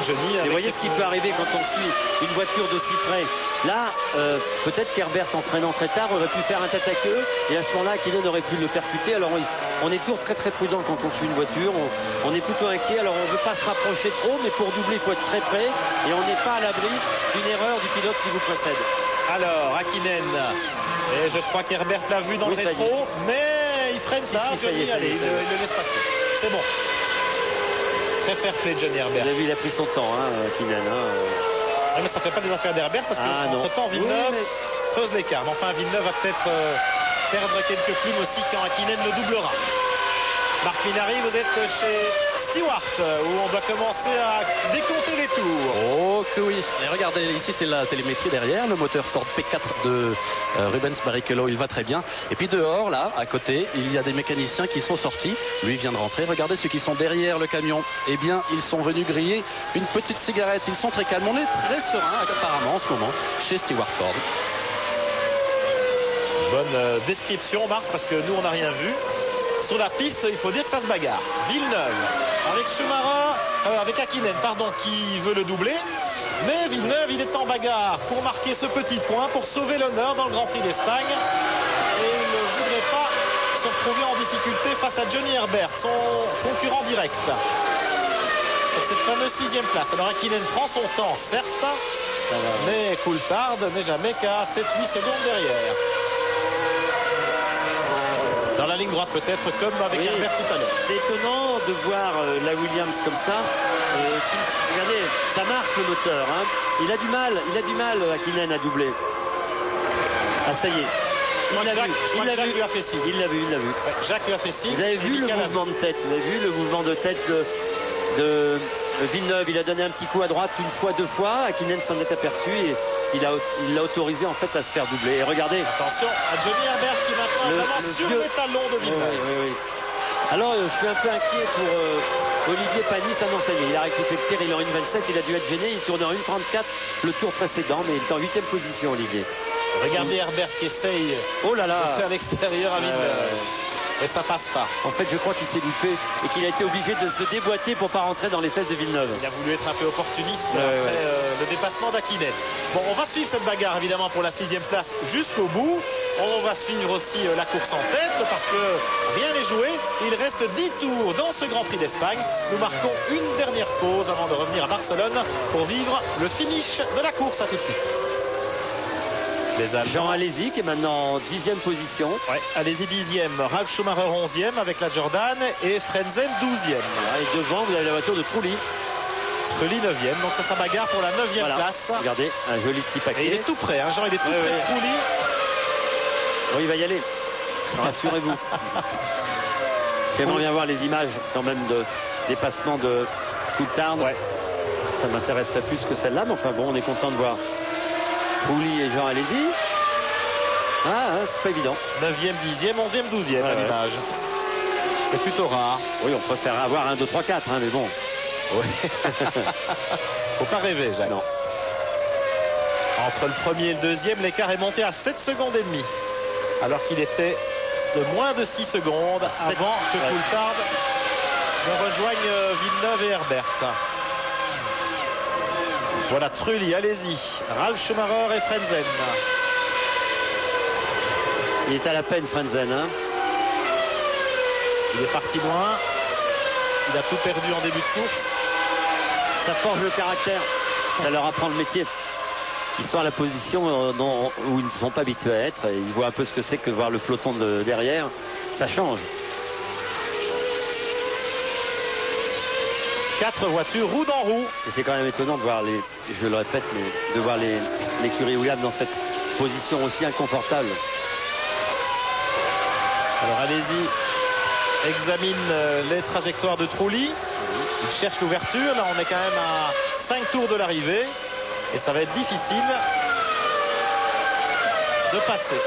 Johnny, et voyez ce qui peut arriver quand on suit une voiture d'aussi près. Là, peut-être qu'Herbert, en freinant très tard, aurait pu faire un tête à queue et à ce moment-là, Hakkinen aurait pu le percuter. Alors on est toujours très très prudent quand on suit une voiture. On est plutôt inquiet. Alors on ne veut pas se rapprocher trop, mais pour doubler, il faut être très près et on n'est pas à l'abri d'une erreur du pilote qui vous précède. Alors Hakkinen, et je crois qu'Herbert l'a vu dans le rétro, mais il freine ça. Johnny, allez, il le laisse passer. C'est bon. Très fair play Johnny Herbert. Vous avez vu, il a pris son temps, Hakkinen. Ouais, mais ça fait pas des affaires d'Herbert parce qu'entre temps Villeneuve creuse l'écart. Mais enfin Villeneuve va peut-être perdre quelques plumes aussi quand Hakkinen le doublera. Marc Minardi, vous êtes chez Stewart où on doit commencer à décompter les tours. Oh que oui. Et regardez, ici c'est la télémétrie derrière, le moteur Ford P4 de Rubens Barrichello, il va très bien. Et puis dehors, là, à côté, il y a des mécaniciens qui sont sortis. Lui vient de rentrer. Regardez ceux qui sont derrière le camion. Eh bien, ils sont venus griller une petite cigarette. Ils sont très calmes. On est très serein apparemment en ce moment chez Stewart Ford. Bonne description, Marc, parce que nous on n'a rien vu. Sur la piste, il faut dire que ça se bagarre. Villeneuve avec Schumacher, avec Hakkinen, qui veut le doubler. Mais Villeneuve, il est en bagarre pour marquer ce petit point, pour sauver l'honneur dans le Grand Prix d'Espagne. Et il ne voudrait pas se retrouver en difficulté face à Johnny Herbert, son concurrent direct. Pour cette fameuse 6e place. Alors Hakkinen prend son temps, certes, mais Coulthard n'est jamais qu'à 7-8 secondes derrière. Dans la ligne droite peut-être, comme avec Herbert tout à l'heure. C'est étonnant de voir la Williams comme ça. Regardez, ça marche le moteur. Il a du mal Hakkinen à doubler. Ah ça y est. Jacques lui a fait signe. Il l'a vu. Ouais, Jacques lui a fait signe. Vous avez vu le mouvement de tête. Vous avez vu le mouvement de tête de Villeneuve. Il a donné un petit coup à droite une fois, 2 fois. Hakkinen s'en est aperçu et il l'a autorisé en fait à se faire doubler. Et regardez. Attention à Johnny Herbert qui maintenant vraiment sur les talons de Villeneuve. Oui. Alors je suis un peu inquiet pour Olivier Panis à m'enseigner. Il a rectifié le tir, il est en 1,27, il a dû être gêné. Il tourne en 1,34 le tour précédent, mais il est en 8e position, Olivier. Regardez Herbert qui essaye de faire l'extérieur à Villeneuve. Et ça passe pas. En fait, je crois qu'il s'est loupé et qu'il a été obligé de se déboîter pour pas rentrer dans les fesses de Villeneuve. Il a voulu être un peu opportuniste après le dépassement d'Hakkinen. Bon, on va suivre cette bagarre évidemment pour la 6e place jusqu'au bout. On va suivre aussi la course en tête parce que rien n'est joué. Il reste 10 tours dans ce Grand Prix d'Espagne. Nous marquons une dernière pause avant de revenir à Barcelone pour vivre le finish de la course. À tout de suite. Les Allemands. Jean Alesi qui est maintenant en 10e position. Ouais, allez-y 10e, Ralf Schumacher 11e avec la Jordan et Frentzen 12e. Voilà, et devant vous avez la voiture de Trulli. Trulli 9e, donc ça sera bagarre pour la 9e place. Regardez, un joli petit paquet. Et il est tout prêt, hein, Jean, il est tout prêt de Trulli. Oui, il va y aller. Rassurez-vous. J'aimerais bien voir les images quand même de dépassement de Coulthard. Ouais. Ça m'intéresserait plus que celle-là, mais enfin bon, on est content de voir Trulli et Jean Alesi. C'est pas évident. 9e, 10e, 11e, 12e à l'image. C'est plutôt rare. Oui, on préfère avoir 1, 2, 3, 4, mais bon. Ouais. Faut pas rêver, Jacques. Non. Entre le premier et le deuxième, l'écart est monté à 7 secondes et demie. Alors qu'il était de moins de 6 secondes avant que Coulthard ne rejoigne Villeneuve et Herbert. Voilà Trulli, allez-y. Ralf Schumacher et Frentzen. Il est à la peine, Frentzen. Il est parti loin. Il a tout perdu en début de course. Ça forge le caractère. Ça leur apprend le métier. Ils sont à la position où ils ne sont pas habitués à être. Et ils voient un peu ce que c'est que voir le peloton de derrière. Ça change. 4 voitures roue dans roue. Et c'est quand même étonnant de voir je le répète, mais de voir l'écurie Williams dans cette position aussi inconfortable. Alors allez-y, examine les trajectoires de Trulli. Il cherche l'ouverture. Là, on est quand même à 5 tours de l'arrivée. Et ça va être difficile de passer.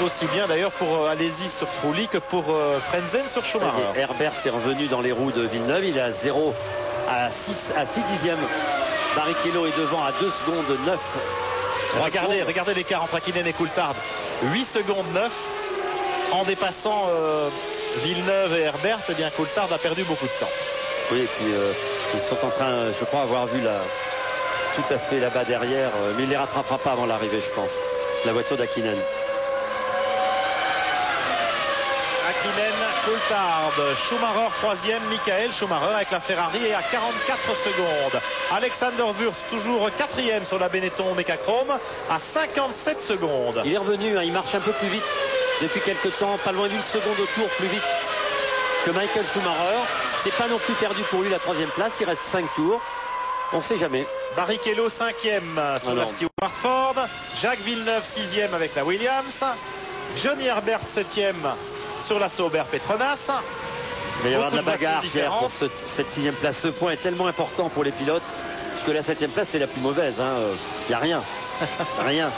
Aussi bien d'ailleurs pour Alesi sur Trulli que pour Frentzen sur Schumacher. Herbert est revenu dans les roues de Villeneuve. Il est à 0 à 6 dixièmes. Barrichello est devant à 2 secondes 9. Regardez l'écart entre Hakkinen et Coulthard. 8 secondes 9. En dépassant Villeneuve et Herbert, eh bien Coulthard a perdu beaucoup de temps. Oui, et puis ils sont en train, je crois, avoir vu tout à fait là-bas derrière, mais il ne les rattrapera pas avant l'arrivée, je pense. La voiture d'Hakkinen. Hakkinen, Coulthard, Schumacher 3e, Michael Schumacher avec la Ferrari est à 44 secondes. Alexander Wurz toujours 4e sur la Benetton Mecachrome à 57 secondes. Il est revenu, il marche un peu plus vite depuis quelques temps, pas loin d'une seconde au tour plus vite que Michael Schumacher. C'est pas non plus perdu pour lui la 3e place, il reste 5 tours. On ne sait jamais. Barrichello 5e sur la Stewart Ford. Jacques Villeneuve 6e avec la Williams. Johnny Herbert 7e sur la Sauber Petronas. Il va y avoir de la bagarre pour cette 6e place. Ce point est tellement important pour les pilotes, parce que la 7e place c'est la plus mauvaise. Il n'y a rien. Rien.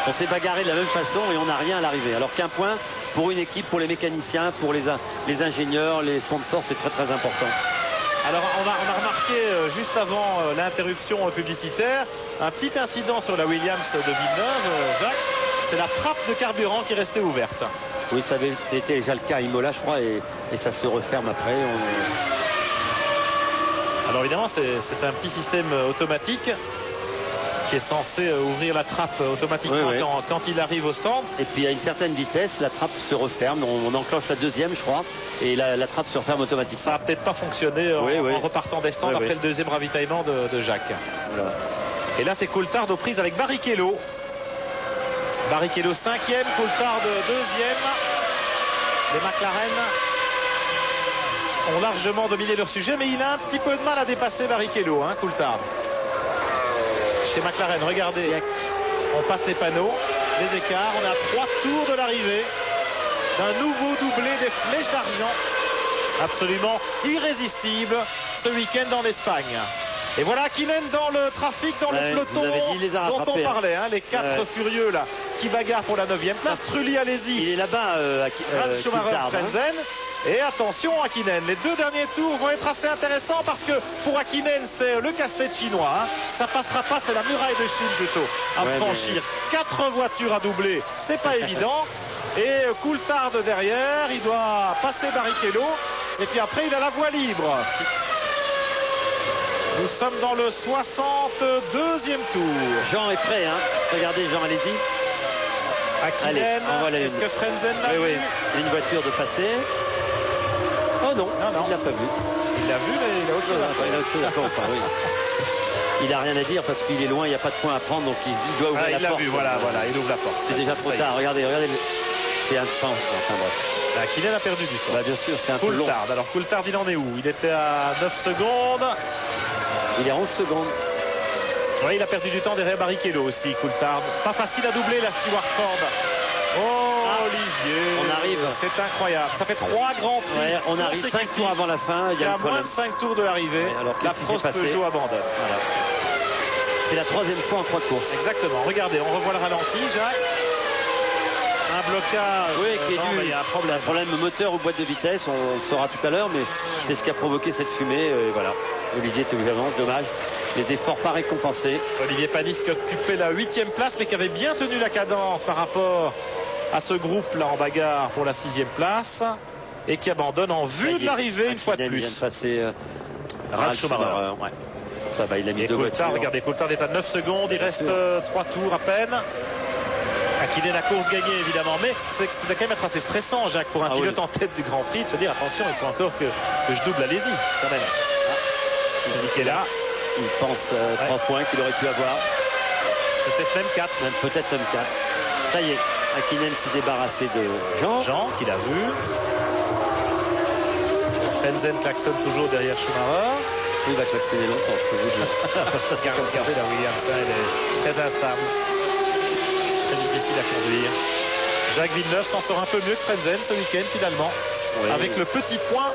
On s'est bagarré de la même façon et on n'a rien à l'arrivée. Alors qu'un point pour une équipe, pour les mécaniciens, pour les ingénieurs, les sponsors, c'est très très important. Alors on a remarqué juste avant l'interruption publicitaire un petit incident sur la Williams de Villeneuve, Jacques. C'est la trappe de carburant qui est restée ouverte. Oui, ça avait été déjà le cas à Imola, je crois, et ça se referme après. Alors évidemment, c'est un petit système automatique qui est censé ouvrir la trappe automatiquement quand il arrive au stand. Et puis à une certaine vitesse, la trappe se referme. On enclenche la 2e, je crois, et la trappe se referme automatiquement. Ça n'a peut-être pas fonctionné en repartant des stands après le 2e ravitaillement de Jacques. Voilà. Et là, c'est Coulthard aux prises avec Barrichello. Barrichello 5e, Coulthard 2e. Les McLaren ont largement dominé leur sujet, mais il a un petit peu de mal à dépasser Barrichello, Coulthard. Chez McLaren, regardez, on passe les panneaux, les écarts, on a 3 tours de l'arrivée d'un nouveau doublé des flèches d'argent, absolument irrésistible ce week-end en Espagne. Et voilà Hakkinen dans le trafic, dans le peloton dont on parlait, les 4 furieux là qui bagarrent pour la 9e place. Trulli, allez-y. Il est là-bas, Ralf Schumacher, Frentzen. Et attention Hakkinen, les 2 derniers tours vont être assez intéressants parce que pour Hakkinen c'est le casse-tête chinois. Ça passera pas, c'est la muraille de Chine plutôt à franchir. 4 voitures à doubler, c'est pas évident. Et Coulthard derrière, il doit passer Barrichello. Et puis après, il a la voie libre. Nous sommes dans le 62e tour. Jean est prêt, hein. Regardez, Jean, allez-y. Hakkinen, est-ce que Frentzen l'a vu? Une voiture de passer. Oh non, il l'a pas vu. Il l'a vu, mais il a autre chose à faire. Il a autre chose à faire, enfin, oui. Il n'a rien à dire parce qu'il est loin, il n'y a pas de point à prendre, donc il doit ouvrir la porte. Il l'a vu, voilà, il ouvre la porte. C'est déjà trop tard, regardez. C'est un temps, enfin bref. Hakkinen a perdu du temps. Bah, bien sûr, c'est un peu long. Alors Coulthard, il en est où? Il était à 9 secondes. Il est à 11 secondes. Oui, il a perdu du temps derrière Barrichello aussi, Coulthard. Pas facile à doubler la Stewart Ford. Oh, Olivier. On arrive. C'est incroyable. Ça fait 3 grands prix. Ouais, on arrive 5 tours avant la fin. Il y a moins de 5 tours de l'arrivée. Ouais, la Prost Peugeot abandonne. Voilà. C'est la 3e fois en 3 courses. Exactement. Regardez, on revoit le ralenti, Jacques. Un blocage. Oui, qui est dû. Il y a un problème moteur ou boîte de vitesse. On le saura tout à l'heure, mais c'est ce qui a provoqué cette fumée. Voilà. Olivier est évidemment dommage. Les efforts pas récompensés. Olivier Panis qui occupait la 8e place, mais qui avait bien tenu la cadence par rapport à ce groupe là en bagarre pour la 6e place et qui abandonne en vue de l'arrivée une fois de plus. Il vient de passer Ralf Schumacher. Ouais. Ça va, il a mis 2 voitures. Regardez, Coulthard est à 9 secondes, il reste 3 tours à peine. Hakkinen la course gagnée évidemment, mais ça va quand même être assez stressant, Jacques, pour un pilote en tête du Grand Prix de se dire attention, il faut encore que je double, allez-y quand même. Qui est là. Il pense 3 points qu'il aurait pu avoir. Peut-être même 4. Peut-être même 4. Ça y est, Hakkinen s'est débarrassé de Jean. Jean, qui l'a vu. Frentzen klaxonne toujours derrière Schumacher. Il va klaxonner longtemps, je peux vous dire. Regardez la Williams, elle est très instable. Très difficile à conduire. Jacques Villeneuve s'en sort un peu mieux que Frentzen ce week-end finalement. Oui. Avec le petit point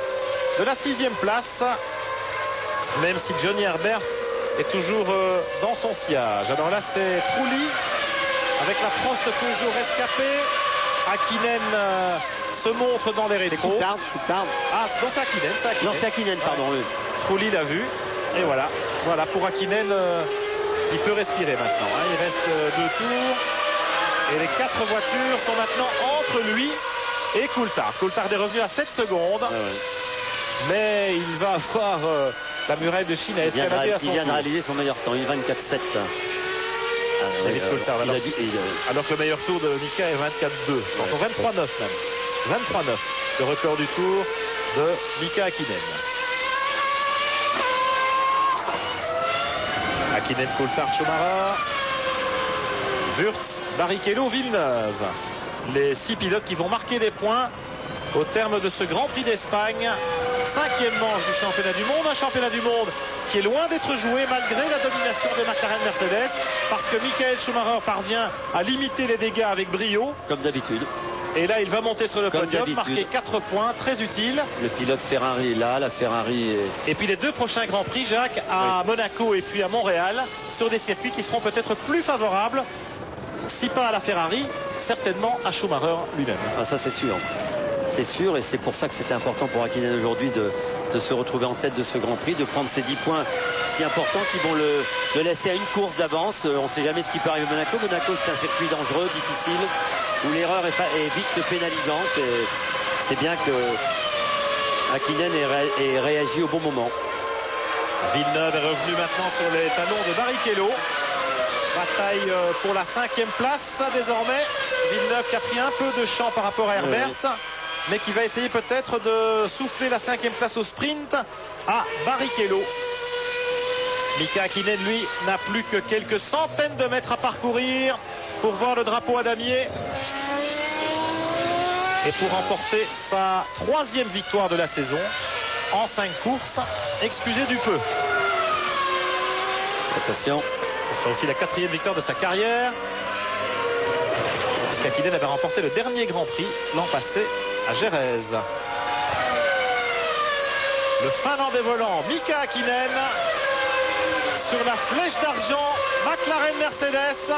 de la 6e place. Même si Johnny Herbert est toujours dans son sillage. Alors là, c'est Trulli avec la Prost Peugeot rescapée. Hakkinen se montre dans les rétros. Coulthard. Ah, donc Hakkinen. Non, c'est Hakkinen, pardon. Oui. Trulli l'a vu. Et voilà pour Hakkinen, il peut respirer maintenant. Hein. Il reste 2 tours. Et les 4 voitures sont maintenant entre lui et Coulthard. Coulthard est revenu à 7 secondes. Ah ouais. Mais il va avoir la muraille de Chine à escalader à son tour. Il vient de réaliser son meilleur temps, il est 24-7. Alors que le meilleur tour de Mika est 24-2. Donc 23-9 même. 23-9. Le record du tour de Mika Hakkinen. Hakkinen, Coulthard, Schumacher. Wurz, Barrichello, Villeneuve. Les 6 pilotes qui vont marquer des points au terme de ce Grand Prix d'Espagne. 5e manche du championnat du monde. Un championnat du monde qui est loin d'être joué malgré la domination des McLaren Mercedes. Parce que Michael Schumacher parvient à limiter les dégâts avec brio. Comme d'habitude. Et là, il va monter sur le podium, marquer 4 points, très utile. Le pilote Ferrari est là, la Ferrari est... Et puis les 2 prochains Grands Prix, Jacques, à Monaco et puis à Montréal, sur des circuits qui seront peut-être plus favorables, si pas à la Ferrari, certainement à Schumacher lui-même. Ah, ça c'est sûr. C'est sûr, et c'est pour ça que c'était important pour Hakkinen aujourd'hui de se retrouver en tête de ce Grand Prix, de prendre ces 10 points si importants qui vont le laisser à une course d'avance. On ne sait jamais ce qui peut arriver à Monaco. Monaco, c'est un circuit dangereux, difficile, où l'erreur est vite pénalisante. Et c'est bien que Hakkinen ait réagi au bon moment. Villeneuve est revenu maintenant sur les talons de Barrichello. Bataille pour la 5e place désormais. Villeneuve qui a pris un peu de champ par rapport à Herbert. Oui. Mais qui va essayer peut-être de souffler la 5e place au sprint à Barrichello. Mika Hakkinen, lui, n'a plus que quelques centaines de mètres à parcourir pour voir le drapeau à damier et pour remporter sa 3e victoire de la saison en 5 courses. Excusez du peu. Attention. Ce sera aussi la 4e victoire de sa carrière. Hakkinen avait remporté le dernier Grand Prix l'an passé à Jerez. Le Finlandais volant Mika Hakkinen sur la flèche d'argent McLaren Mercedes.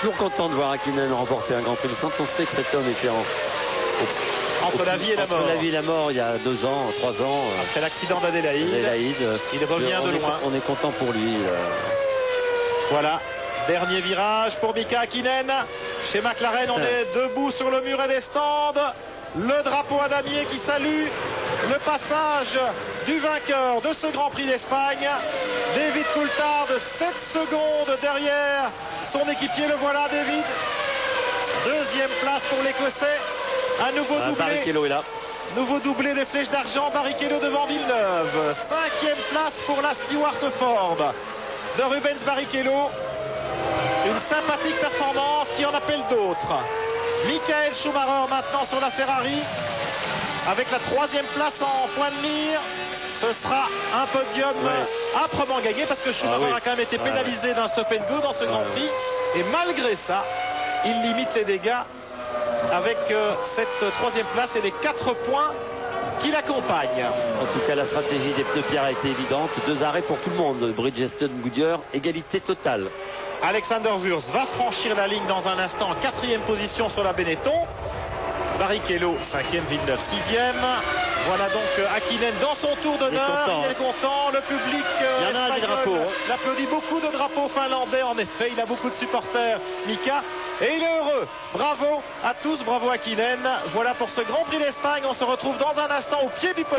Toujours content de voir Hakkinen remporter un Grand Prix. Quand on sait que cet homme était entre la vie et la mort. Entre la vie et la mort il y a 2 ans, 3 ans. Après l'accident d'Adélaïde. Il revient de loin. On est content pour lui. Voilà. Dernier virage pour Mika Hakkinen. Chez McLaren, on est debout sur le muret des stands. Le drapeau à damier qui salue le passage du vainqueur de ce Grand Prix d'Espagne. David Coulthard, 7 secondes derrière son équipier. Le voilà, David. Deuxième place pour l'Écossais. Un nouveau doublé. Barrichello est là. Nouveau doublé des flèches d'argent. Barrichello devant Villeneuve. 5e place pour la Stewart Ford de Rubens Barrichello. Une sympathique performance qui en appelle d'autres. Michael Schumacher maintenant sur la Ferrari avec la 3e place en point de mire. Ce sera un podium âprement gagné parce que Schumacher a quand même été pénalisé d'un stop and go dans ce Grand Prix. Et malgré ça, il limite les dégâts avec cette 3e place et les 4 points qui l'accompagnent. En tout cas, la stratégie des pneus Pierre a été évidente. 2 arrêts pour tout le monde. Bridgestone, Goodyear, égalité totale. Alexander Wurz va franchir la ligne dans un instant en 4e position sur la Benetton. Barrichello 5e, Villeneuve 6e. Voilà donc Hakkinen dans son tour d'honneur. Il est content. Le public il y en a des drapeaux. L'applaudit. Beaucoup de drapeaux finlandais. En effet, il a beaucoup de supporters, Mika. Et il est heureux. Bravo à tous. Bravo Hakkinen. Voilà pour ce Grand Prix d'Espagne. On se retrouve dans un instant au pied du podium.